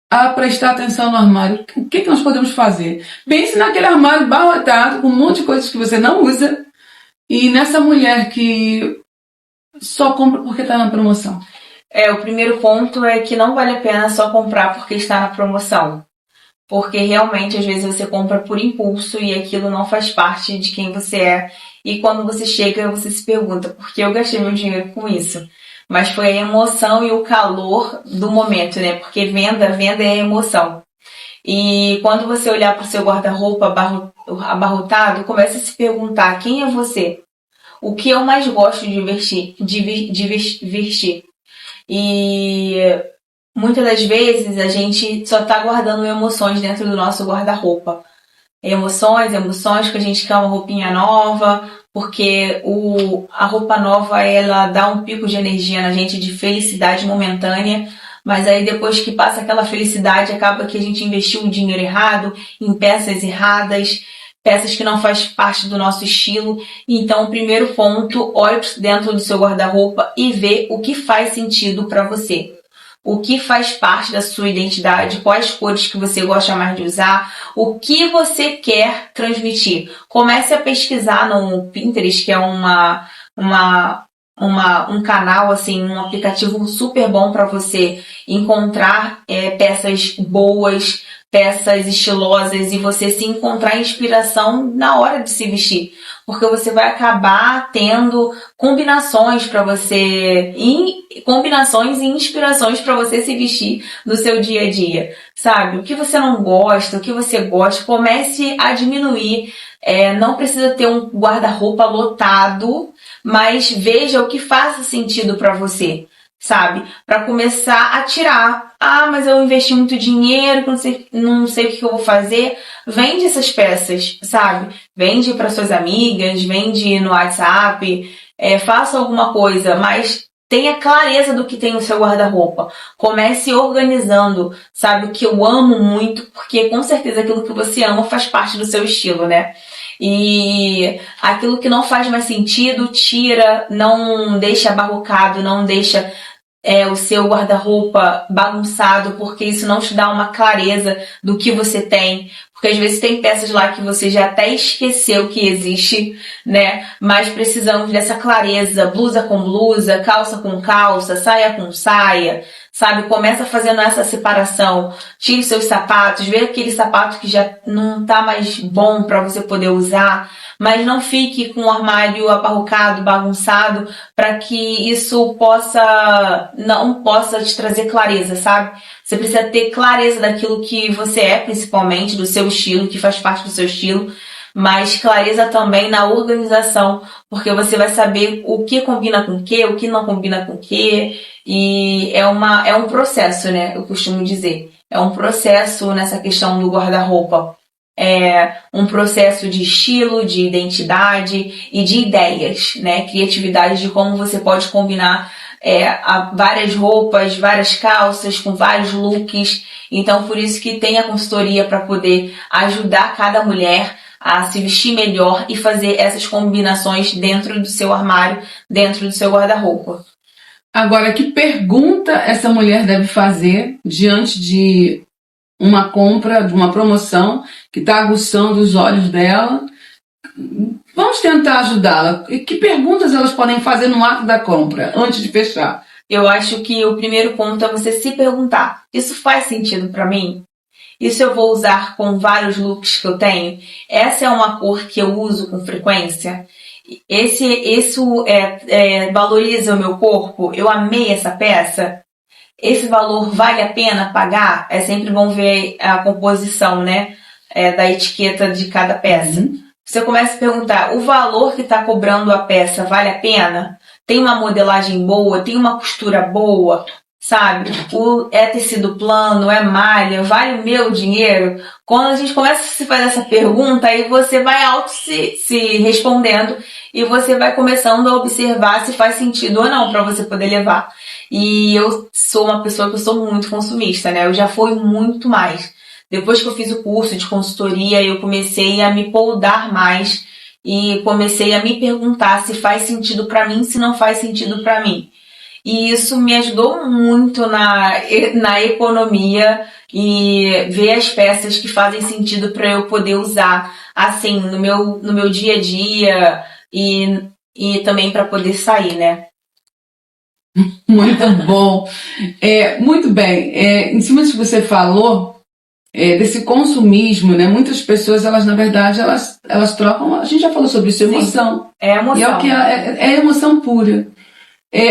a prestar atenção no armário? O que nós podemos fazer? Pense naquele armário abarrotado, com um monte de coisas que você não usa, e nessa mulher que só compra porque tá na promoção? O primeiro ponto é que não vale a pena só comprar porque está na promoção. Porque realmente, às vezes, você compra por impulso e aquilo não faz parte de quem você é. E quando você chega, você se pergunta, por que eu gastei meu dinheiro com isso? Mas foi a emoção e o calor do momento, né? Porque venda é emoção. E quando você olhar para o seu guarda-roupa abarrotado, comece a se perguntar, quem é você? O que eu mais gosto de vestir? E muitas das vezes a gente só está guardando emoções dentro do nosso guarda-roupa. Emoções que a gente quer uma roupinha nova, porque a roupa nova ela dá um pico de energia na gente, de felicidade momentânea, mas aí depois que passa aquela felicidade, acaba que a gente investiu o dinheiro errado, em peças erradas, peças que não faz parte do nosso estilo. Então, o primeiro ponto, olhe dentro do seu guarda-roupa e vê o que faz sentido para você. O que faz parte da sua identidade, quais cores que você gosta mais de usar, o que você quer transmitir. Comece a pesquisar no Pinterest, que é um canal, assim, um aplicativo super bom para você encontrar peças boas, peças estilosas e você se encontrar inspiração na hora de se vestir. Porque você vai acabar tendo combinações e inspirações para você se vestir no seu dia a dia, sabe? O que você não gosta, o que você gosta, comece a diminuir. Não precisa ter um guarda-roupa lotado, mas veja o que faça sentido para você, sabe? Para começar a tirar. Ah, mas eu investi muito dinheiro, não sei o que eu vou fazer. Vende essas peças, sabe? Vende para suas amigas, vende no WhatsApp, faça alguma coisa, mas tenha clareza do que tem no seu guarda-roupa. Comece organizando, sabe? O que eu amo muito, porque com certeza aquilo que você ama faz parte do seu estilo, né? E aquilo que não faz mais sentido, tira, não deixa abarrocado, não deixa o seu guarda-roupa bagunçado, porque isso não te dá uma clareza do que você tem. Porque às vezes tem peças lá que você já até esqueceu que existe, né? Mas precisamos dessa clareza, blusa com blusa, calça com calça, saia com saia, sabe? Começa fazendo essa separação. Tire os seus sapatos, vê aquele sapato que já não tá mais bom para você poder usar, mas não fique com o armário abarrocado, bagunçado, para que isso não possa te trazer clareza, sabe? Você precisa ter clareza daquilo que você é, principalmente, do seu estilo, que faz parte do seu estilo, mas clareza também na organização, porque você vai saber o que combina com o que não combina com o que, e é um processo, né? Eu costumo dizer. É um processo nessa questão do guarda-roupa. É um processo de estilo, de identidade e de ideias, né? Criatividade de como você pode combinar várias roupas, várias calças, com vários looks. Então, por isso que tem a consultoria para poder ajudar cada mulher a se vestir melhor e fazer essas combinações dentro do seu armário, dentro do seu guarda-roupa. Agora, que pergunta essa mulher deve fazer diante de uma compra, de uma promoção que está aguçando os olhos dela? Vamos tentar ajudá-la. E que perguntas elas podem fazer no ato da compra, antes de fechar? Eu acho que o primeiro ponto é você se perguntar, isso faz sentido para mim? Isso eu vou usar com vários looks que eu tenho? Essa é uma cor que eu uso com frequência? Isso valoriza o meu corpo? Eu amei essa peça? Esse valor vale a pena pagar? É sempre bom ver a composição, né? Da etiqueta de cada peça. Uhum. Você começa a perguntar, o valor que está cobrando a peça vale a pena? Tem uma modelagem boa? Tem uma costura boa? Sabe? É tecido plano? É malha? Vale o meu dinheiro? Quando a gente começa a se fazer essa pergunta, aí você vai se respondendo e você vai começando a observar se faz sentido ou não para você poder levar. E eu sou uma pessoa que eu sou muito consumista, né? Eu já fui muito mais. Depois que eu fiz o curso de consultoria, eu comecei a me poldar mais e comecei a me perguntar se faz sentido para mim, se não faz sentido para mim. E isso me ajudou muito na economia e ver as peças que fazem sentido para eu poder usar assim no meu dia a dia e também para poder sair, né? Muito bom. Muito bem. Em cima disso que você falou, desse consumismo, né? Muitas pessoas, elas na verdade, elas trocam. A gente já falou sobre isso, emoção. É emoção. E é o que é emoção pura.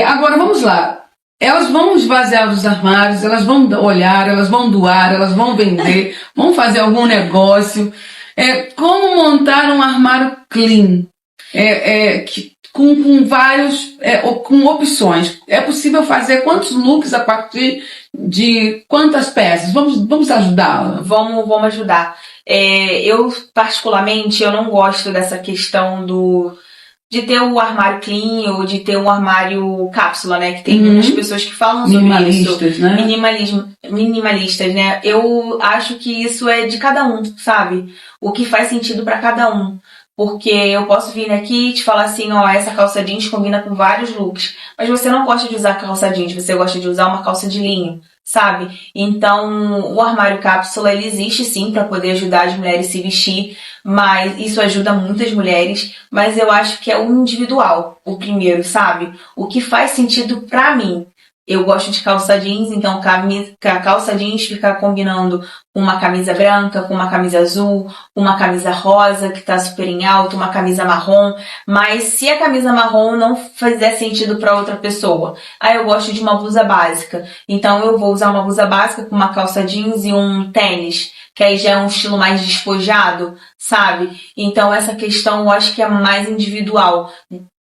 Agora vamos lá. Elas vão esvaziar os armários, elas vão olhar, elas vão doar, elas vão vender, vão fazer algum negócio. Como montar um armário clean? Com vários, com opções. É possível fazer quantos looks a partir de quantas peças? Vamos ajudá-la? Vamos ajudar. Eu, particularmente, eu não gosto dessa questão de ter um armário clean ou de ter um armário cápsula, né? Que tem muitas pessoas que falam sobre minimalistas, isso. né? Minimalistas, né? Eu acho que isso é de cada um, sabe? O que faz sentido para cada um. Porque eu posso vir aqui e te falar assim, essa calça jeans combina com vários looks. Mas você não gosta de usar calça jeans, você gosta de usar uma calça de linho, sabe? Então, o armário cápsula, ele existe sim para poder ajudar as mulheres a se vestir, mas isso ajuda muitas mulheres, mas eu acho que é o individual, o primeiro, sabe? O que faz sentido pra mim. Eu gosto de calça jeans, então a calça jeans fica combinando com uma camisa branca, com uma camisa azul, uma camisa rosa que tá super em alta, uma camisa marrom. Mas se a camisa marrom não fizer sentido para outra pessoa, eu gosto de uma blusa básica. Então eu vou usar uma blusa básica com uma calça jeans e um tênis, que aí já é um estilo mais despojado, sabe? Então essa questão eu acho que é mais individual.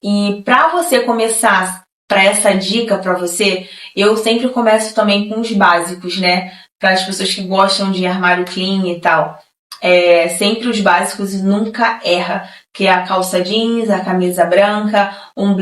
E para você começar, para essa dica para você, eu sempre começo também com os básicos, né? Para as pessoas que gostam de armário clean e tal. Sempre os básicos e nunca erra. Que é a calça jeans, a camisa branca, um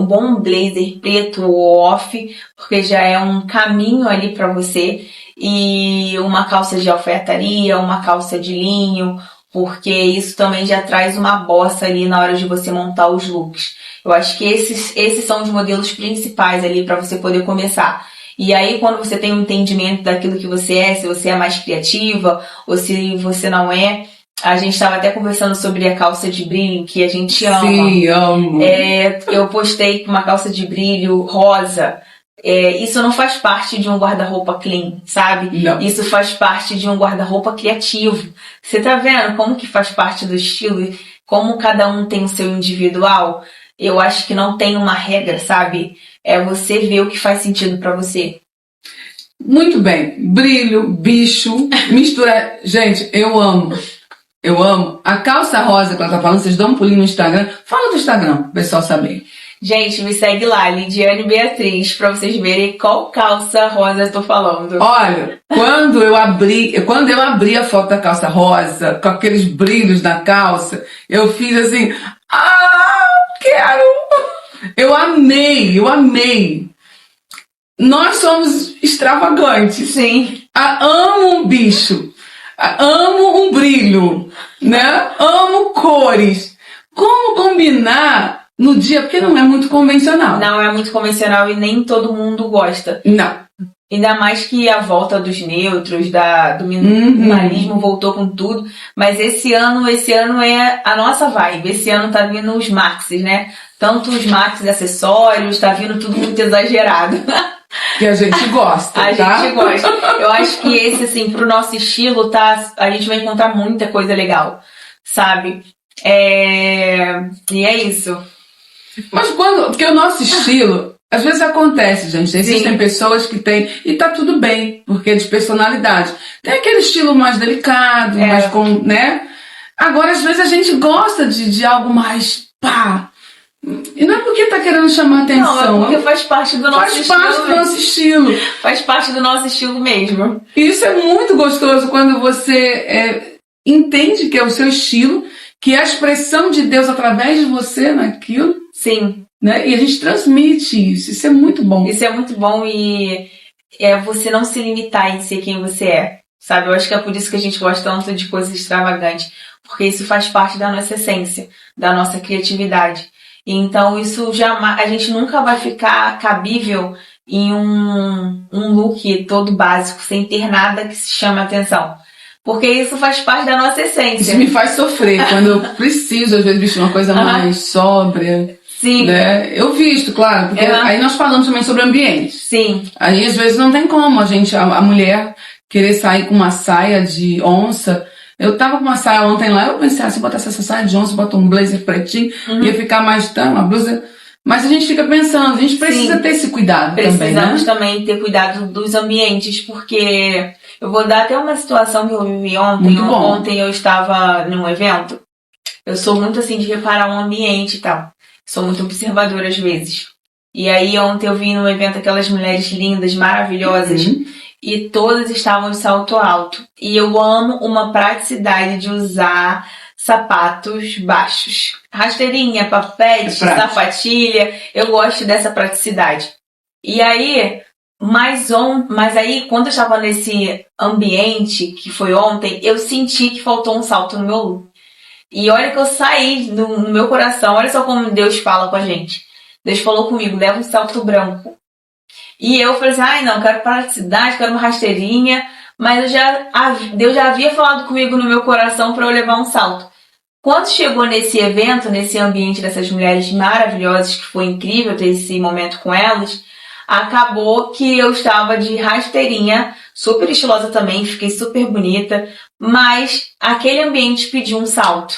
bom blazer preto ou off, porque já é um caminho ali para você. E uma calça de alfaiataria, uma calça de linho, porque isso também já traz uma bossa ali na hora de você montar os looks. Eu acho que esses são os modelos principais ali para você poder começar. E aí, quando você tem um entendimento daquilo que você é, se você é mais criativa ou se você não é, a gente estava até conversando sobre a calça de brilho, que a gente ama. Sim, amo. Eu postei uma calça de brilho rosa. Isso não faz parte de um guarda-roupa clean, sabe? Não. Isso faz parte de um guarda-roupa criativo. Você tá vendo como que faz parte do estilo? Como cada um tem o seu individual? Eu acho que não tem uma regra, sabe? É você ver o que faz sentido pra você. Muito bem. Brilho, bicho, mistura. Gente, eu amo. Eu amo. A calça rosa que ela tá falando, vocês dão um pulinho no Instagram. Fala do Instagram, pro pessoal saber. Gente, me segue lá, Lidiane Beatriz, pra vocês verem qual calça rosa eu tô falando. Olha, quando eu abri a foto da calça rosa, com aqueles brilhos na calça, eu fiz assim, quero! Eu amei! Nós somos extravagantes. Sim. Amo um bicho, amo um brilho, né? Amo cores. Como combinar no dia, porque não é muito convencional. Não é muito convencional e nem todo mundo gosta. Não. Ainda mais que a volta dos neutros, do minimalismo voltou com tudo. Mas esse ano é a nossa vibe. Esse ano tá vindo os maxis, né? Tanto os maxis acessórios, tá vindo tudo muito exagerado. Que a gente gosta, A tá? gente gosta. Eu acho que esse, assim, pro nosso estilo, a gente vai encontrar muita coisa legal, sabe? E é isso. Mas porque o nosso estilo, às vezes acontece, gente. Existem pessoas que têm, e tá tudo bem, porque é de personalidade. Tem aquele estilo mais delicado, mais com, né? Agora, às vezes a gente gosta de algo mais pá. E não é porque tá querendo chamar atenção. Não, é porque faz parte do nosso estilo. Faz parte do nosso estilo. Faz parte do nosso estilo mesmo. E isso é muito gostoso quando você entende que é o seu estilo, que é a expressão de Deus através de você naquilo. Sim. Né? E a gente transmite isso. Isso é muito bom. Isso é muito bom e é você não se limitar em ser quem você é. Sabe? Eu acho que é por isso que a gente gosta tanto de coisas extravagantes. Porque isso faz parte da nossa essência, da nossa criatividade. Então isso a gente nunca vai ficar cabível em um look todo básico, sem ter nada que se chame a atenção. Porque isso faz parte da nossa essência. Isso me faz sofrer quando eu preciso, às vezes, vestir uma coisa mais sóbria. Sim. Né? Eu visto, claro, porque aí nós falamos também sobre ambiente. Sim. Aí às vezes não tem como a mulher querer sair com uma saia de onça. Eu tava com uma saia ontem lá, eu pensei, se eu botasse essa saia de onça, botar um blazer pretinho, ia ficar mais uma blusa. Mas a gente fica pensando, a gente precisa ter esse cuidado também, né? Precisamos também ter cuidado dos ambientes, porque eu vou dar até uma situação que eu vivi ontem. Muito bom. Ontem eu estava num evento. Eu sou muito assim de reparar um ambiente e tal. Sou muito observadora às vezes. E aí ontem eu vi num evento aquelas mulheres lindas, maravilhosas, e todas estavam de salto alto. E eu amo uma praticidade de usar sapatos baixos. Rasteirinha, papete, sapatilha. Eu gosto dessa praticidade. E aí, mas aí, quando eu estava nesse ambiente, que foi ontem, eu senti que faltou um salto no meu look. E olha que eu saí no meu coração, olha só como Deus fala com a gente. Deus falou comigo, leva um salto branco. E eu falei assim, não, quero praticidade, quero uma rasteirinha. Mas Deus já havia falado comigo no meu coração para eu levar um salto. Quando chegou nesse evento, nesse ambiente dessas mulheres maravilhosas, que foi incrível ter esse momento com elas, acabou que eu estava de rasteirinha, super estilosa também, fiquei super bonita, mas aquele ambiente pediu um salto.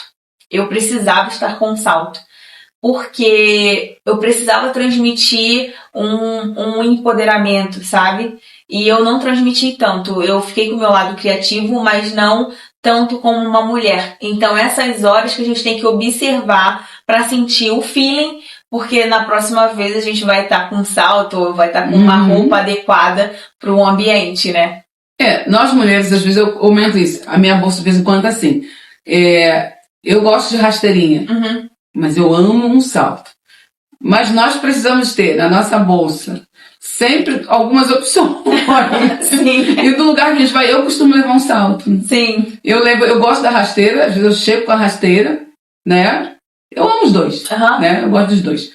Eu precisava estar com um salto, porque eu precisava transmitir um empoderamento, sabe? E eu não transmiti tanto. Eu fiquei com o meu lado criativo, mas não tanto como uma mulher. Então, essas horas que a gente tem que observar para sentir o feeling, porque na próxima vez a gente vai estar com um salto ou vai estar com uma roupa adequada para o ambiente, né? Nós mulheres, às vezes eu comento isso. A minha bolsa, de vez em quando, é assim. Eu gosto de rasteirinha, mas eu amo um salto. Mas nós precisamos ter na nossa bolsa sempre algumas opções. Sim. E do lugar que a gente vai, eu costumo levar um salto. Sim. Eu gosto da rasteira, às vezes eu chego com a rasteira, né? Eu amo os dois, né? Eu gosto dos dois.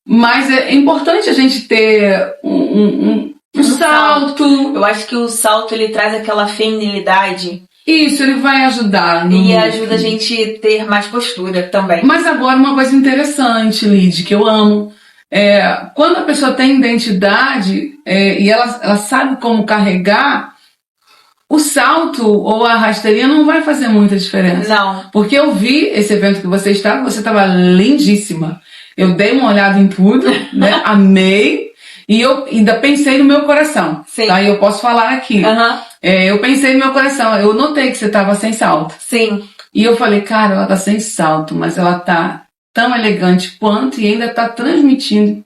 Mas é importante a gente ter um salto. Eu acho que o salto, ele traz aquela feminilidade. Isso, ele vai ajudar. E ajuda a gente a ter mais postura também. Mas agora uma coisa interessante, Lid, que eu amo. Quando a pessoa tem identidade e ela sabe como carregar, o salto ou a rasteirinha não vai fazer muita diferença. Não. Porque eu vi esse evento que você estava lindíssima. Eu dei uma olhada em tudo, né? Amei. E eu ainda pensei no meu coração. Sim. Tá? E eu posso falar aqui. Eu pensei no meu coração. Eu notei que você estava sem salto. Sim. E eu falei, cara, ela tá sem salto, mas ela tá tão elegante quanto e ainda tá transmitindo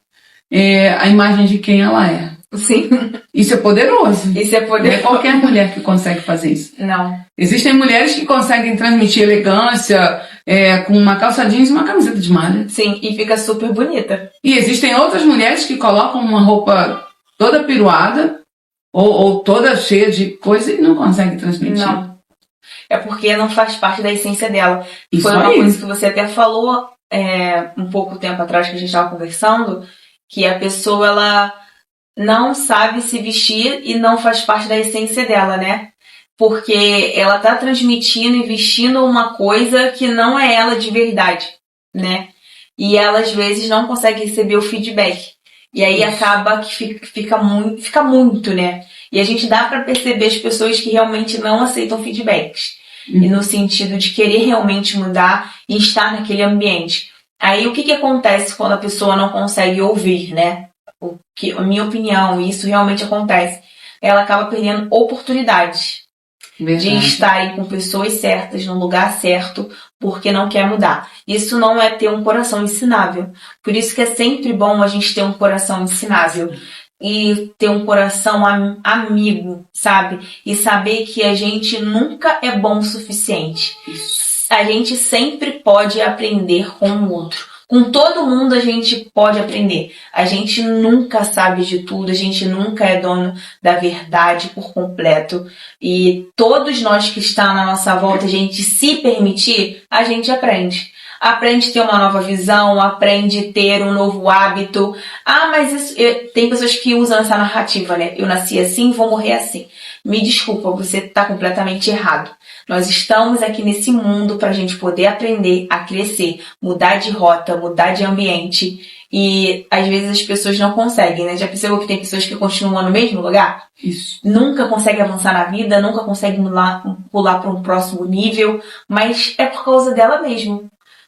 a imagem de quem ela é. Sim. Isso é poderoso. Isso é poderoso. Não é qualquer mulher que consegue fazer isso. Não. Existem mulheres que conseguem transmitir elegância com uma calça jeans e uma camiseta de malha. Sim, e fica super bonita. E existem outras mulheres que colocam uma roupa toda piruada ou toda cheia de coisa e não conseguem transmitir. Não. É porque não faz parte da essência dela. Isso foi uma aí. coisa que você até falou um pouco tempo atrás que a gente estava conversando, que a pessoa ela não sabe se vestir e não faz parte da essência dela, né? Porque ela tá transmitindo e vestindo uma coisa que não é ela de verdade, né? E ela às vezes não consegue receber o feedback. E aí acaba que fica muito, né? E a gente dá pra perceber as pessoas que realmente não aceitam feedbacks. E no sentido de querer realmente mudar e estar naquele ambiente. Aí o que acontece quando a pessoa não consegue ouvir, né? A minha opinião, isso realmente acontece. Ela acaba perdendo oportunidades. Verdade. De estar com pessoas certas, no lugar certo, porque não quer mudar. Isso não é ter um coração ensinável. Por isso que é sempre bom a gente ter um coração ensinável. E ter um coração amigo, sabe? E saber que a gente nunca é bom o suficiente. A gente sempre pode aprender com o outro. Com todo mundo a gente pode aprender. A gente nunca sabe de tudo, a gente nunca é dono da verdade por completo. E todos nós que estão na nossa volta, a gente se permitir, a gente aprende. Aprende a ter uma nova visão, aprende a ter um novo hábito. Mas isso, tem pessoas que usam essa narrativa, né? Eu nasci assim, vou morrer assim. Me desculpa, você está completamente errado. Nós estamos aqui nesse mundo para a gente poder aprender a crescer, mudar de rota, mudar de ambiente. E às vezes as pessoas não conseguem, né? Já percebeu que tem pessoas que continuam no mesmo lugar? Isso. Nunca conseguem avançar na vida, nunca conseguem pular para um próximo nível, mas é por causa dela mesma.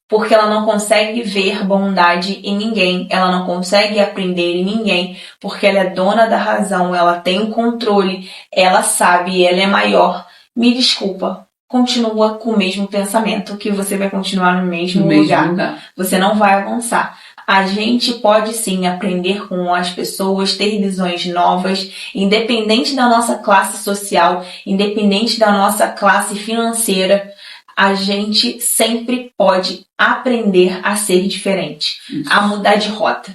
Porque ela não consegue ver bondade em ninguém, ela não consegue aprender em ninguém, porque ela é dona da razão, ela tem o controle, ela sabe, ela é maior. Me desculpa, continua com o mesmo pensamento, que você vai continuar no mesmo lugar. Você não vai avançar. A gente pode sim aprender com as pessoas, ter visões novas, independente da nossa classe social, independente da nossa classe financeira. A gente sempre pode aprender a ser diferente, a mudar de rota.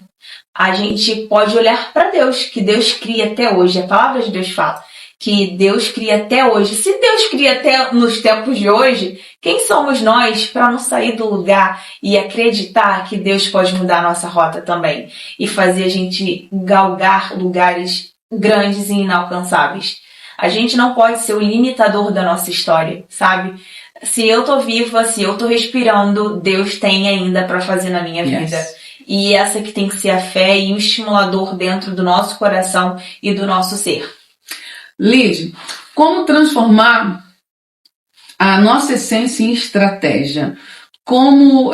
A gente pode olhar para Deus, que Deus cria até hoje. A palavra de Deus fala que Deus cria até hoje. Se Deus cria até nos tempos de hoje, quem somos nós para não sair do lugar e acreditar que Deus pode mudar a nossa rota também e fazer a gente galgar lugares grandes e inalcançáveis? A gente não pode ser o limitador da nossa história, sabe? Se eu tô viva, se eu tô respirando, Deus tem ainda para fazer na minha vida. E essa que tem que ser a fé e o estimulador dentro do nosso coração e do nosso ser. Lid, como transformar a nossa essência em estratégia? Como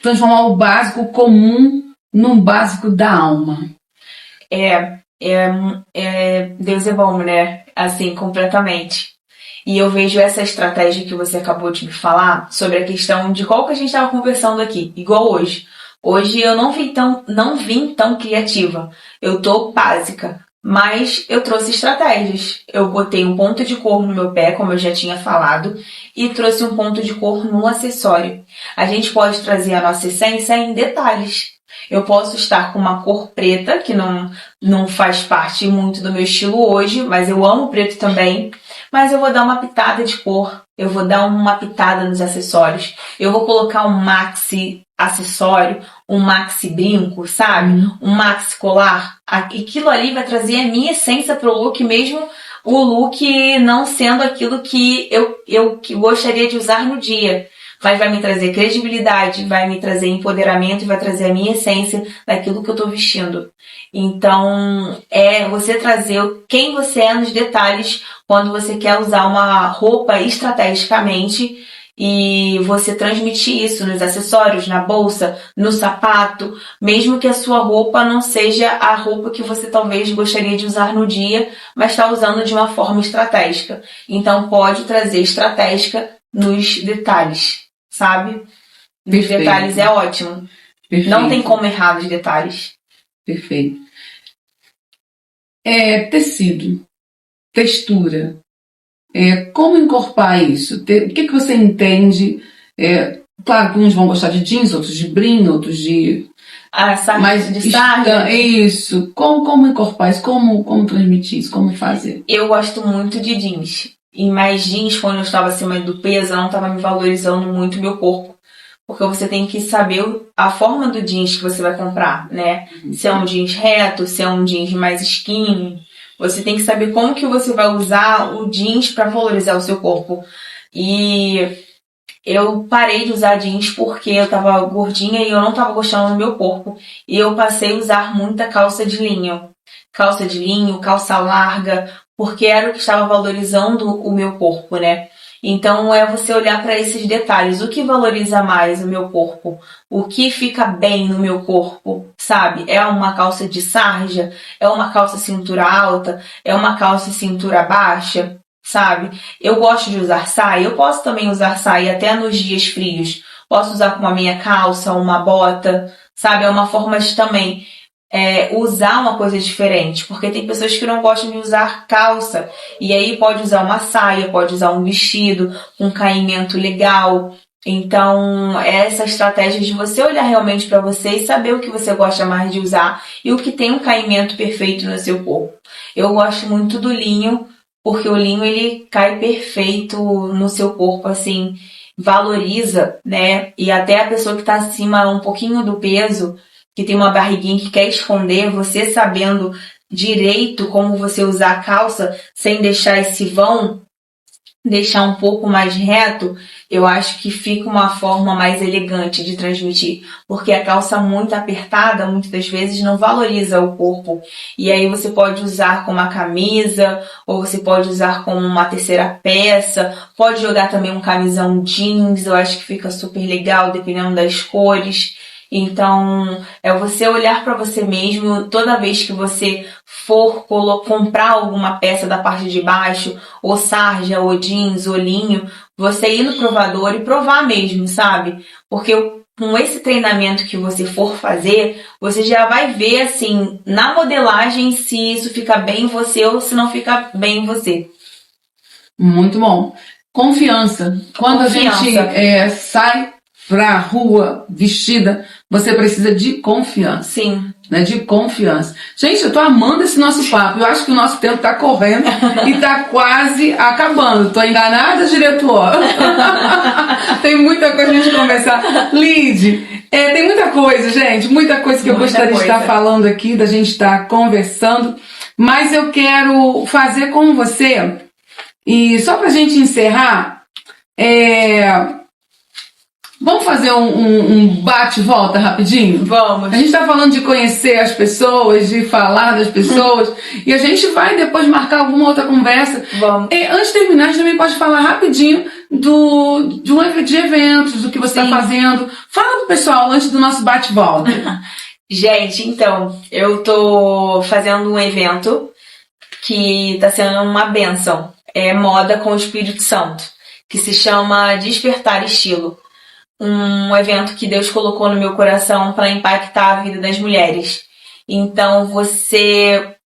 transformar o básico comum num básico da alma? Deus é bom, né? Assim, completamente. E eu vejo essa estratégia que você acabou de me falar sobre a questão de qual que a gente estava conversando aqui, igual hoje. Hoje eu não vim tão criativa. Eu tô básica, mas eu trouxe estratégias. Eu botei um ponto de cor no meu pé, como eu já tinha falado, e trouxe um ponto de cor no acessório. A gente pode trazer a nossa essência em detalhes. Eu posso estar com uma cor preta, que não faz parte muito do meu estilo hoje, mas eu amo preto também. Mas eu vou dar uma pitada de cor, eu vou dar uma pitada nos acessórios, eu vou colocar um maxi acessório, um maxi brinco, sabe? Um maxi colar. Aquilo ali vai trazer a minha essência pro look, mesmo o look não sendo aquilo que eu gostaria de usar no dia. Mas vai me trazer credibilidade, vai me trazer empoderamento e vai trazer a minha essência daquilo que eu tô vestindo. Então, é você trazer quem você é nos detalhes quando você quer usar uma roupa estrategicamente e você transmitir isso nos acessórios, na bolsa, no sapato, mesmo que a sua roupa não seja a roupa que você talvez gostaria de usar no dia, mas está usando de uma forma estratégica. Então, pode trazer estratégica nos detalhes, sabe? Nos detalhes é ótimo. Perfeito. Não tem como errar nos detalhes. Perfeito. Tecido, textura. Como encorpar isso? O que você entende? Claro que uns vão gostar de jeans, outros de brim, outros de... de sarja. Isso. Como encorpar isso? Como transmitir isso? Como fazer? Eu gosto muito de jeans. E mais jeans, quando eu estava acima do peso, eu não estava me valorizando muito o meu corpo. Porque você tem que saber a forma do jeans que você vai comprar, né? Se é um jeans reto, se é um jeans mais skinny. Você tem que saber como que você vai usar o jeans para valorizar o seu corpo. E eu parei de usar jeans porque eu tava gordinha e eu não tava gostando do meu corpo. E eu passei a usar muita calça de linho. Calça de linho, calça larga, porque era o que estava valorizando o meu corpo, né? Então é você olhar para esses detalhes. O que valoriza mais o meu corpo? O que fica bem no meu corpo, sabe? É uma calça de sarja? É uma calça cintura alta? É uma calça cintura baixa? Sabe? Eu gosto de usar saia. Eu posso também usar saia até nos dias frios. Posso usar com uma meia calça, uma bota, sabe? É uma forma de também usar uma coisa diferente, porque tem pessoas que não gostam de usar calça, e aí pode usar uma saia, pode usar um vestido, um caimento legal. Então, essa estratégia de você olhar realmente para você e saber o que você gosta mais de usar e o que tem um caimento perfeito no seu corpo. Eu gosto muito do linho, porque o linho ele cai perfeito no seu corpo, assim, valoriza, né? E até a pessoa que está acima um pouquinho do peso, que tem uma barriguinha que quer esconder, você sabendo direito como você usar a calça sem deixar esse vão, deixar um pouco mais reto, eu acho que fica uma forma mais elegante de transmitir, porque a calça muito apertada, muitas das vezes, não valoriza o corpo, e aí você pode usar como uma camisa, ou você pode usar como uma terceira peça, pode jogar também um camisão jeans, eu acho que fica super legal, dependendo das cores. Então, é você olhar para você mesmo toda vez que você for comprar alguma peça da parte de baixo, ou sarja, ou jeans, ou linho, você ir no provador e provar mesmo, sabe? Porque com esse treinamento que você for fazer, você já vai ver, assim, na modelagem, se isso fica bem em você ou se não fica bem em você. Muito bom. Confiança. Quando Confiança. a gente sai pra rua vestida, você precisa de confiança. Sim. Né, de confiança. Gente, eu tô amando esse nosso papo. Eu acho que o nosso tempo tá correndo e tá quase acabando. Tô enganada, diretor? Tem muita coisa pra gente conversar. Lid, tem muita coisa, gente. Muita coisa que eu gostaria de estar falando aqui, da gente estar conversando. Mas eu quero fazer com você, e só pra gente encerrar, vamos fazer um bate-volta rapidinho? Vamos. A gente está falando de conhecer as pessoas, de falar das pessoas, e a gente vai depois marcar alguma outra conversa. Vamos. Antes de terminar, a gente também pode falar rapidinho de eventos, do que você está fazendo. Fala pro pessoal antes do nosso bate-volta. Gente, então, eu tô fazendo um evento que tá sendo uma bênção. É moda com o Espírito Santo, que se chama Despertar Estilo. Um evento que Deus colocou no meu coração para impactar a vida das mulheres. Então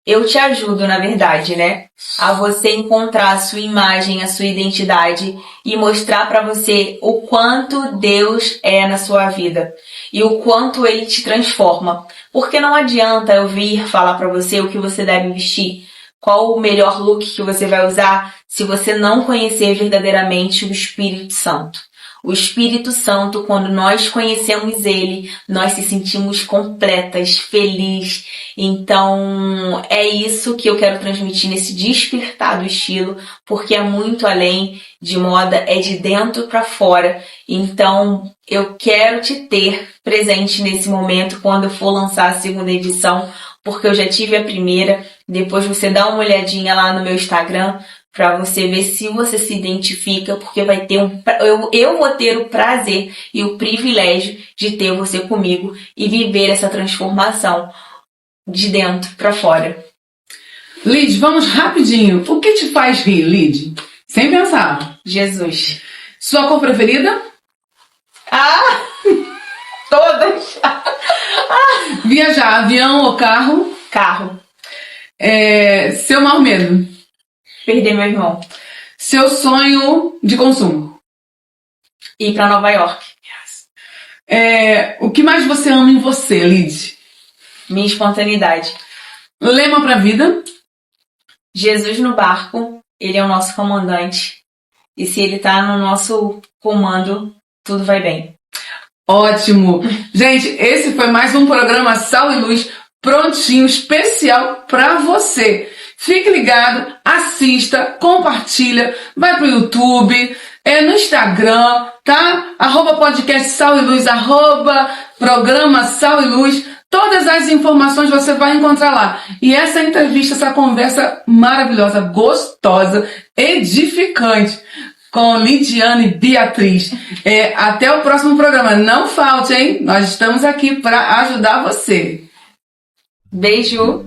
eu te ajudo, na verdade, né? A você encontrar a sua imagem, a sua identidade e mostrar para você o quanto Deus é na sua vida e o quanto Ele te transforma. Porque não adianta eu vir falar para você o que você deve vestir, qual o melhor look que você vai usar, se você não conhecer verdadeiramente o Espírito Santo. O Espírito Santo, quando nós conhecemos Ele, nós se sentimos completas, felizes. Então, é isso que eu quero transmitir nesse despertar do estilo, porque é muito além de moda, é de dentro para fora. Então, eu quero te ter presente nesse momento quando eu for lançar a segunda edição, porque eu já tive a primeira. Depois você dá uma olhadinha lá no meu Instagram, para você ver se você se identifica, porque vai ter eu vou ter o prazer e o privilégio de ter você comigo e viver essa transformação de dentro para fora. Lid, vamos rapidinho. O que te faz rir, Lid? Sem pensar. Jesus. Sua cor preferida? Todas. Viajar, avião ou carro? Carro. Seu maior medo? Perder meu irmão. Seu sonho de consumo? Ir para Nova York. O que mais você ama em você, Lid? Minha espontaneidade. Lema pra vida? Jesus no barco, Ele é o nosso comandante. E se Ele tá no nosso comando, tudo vai bem. Ótimo! Gente, esse foi mais um programa Sal e Luz prontinho, especial pra você. Fique ligado, assista, compartilha, vai pro YouTube, no Instagram, tá? @podcast Sal e Luz, @programa Sal e Luz. Todas as informações você vai encontrar lá. E essa entrevista, essa conversa maravilhosa, gostosa, edificante, com Lidiane Beatriz. Até o próximo programa. Não falte, hein? Nós estamos aqui para ajudar você. Beijo!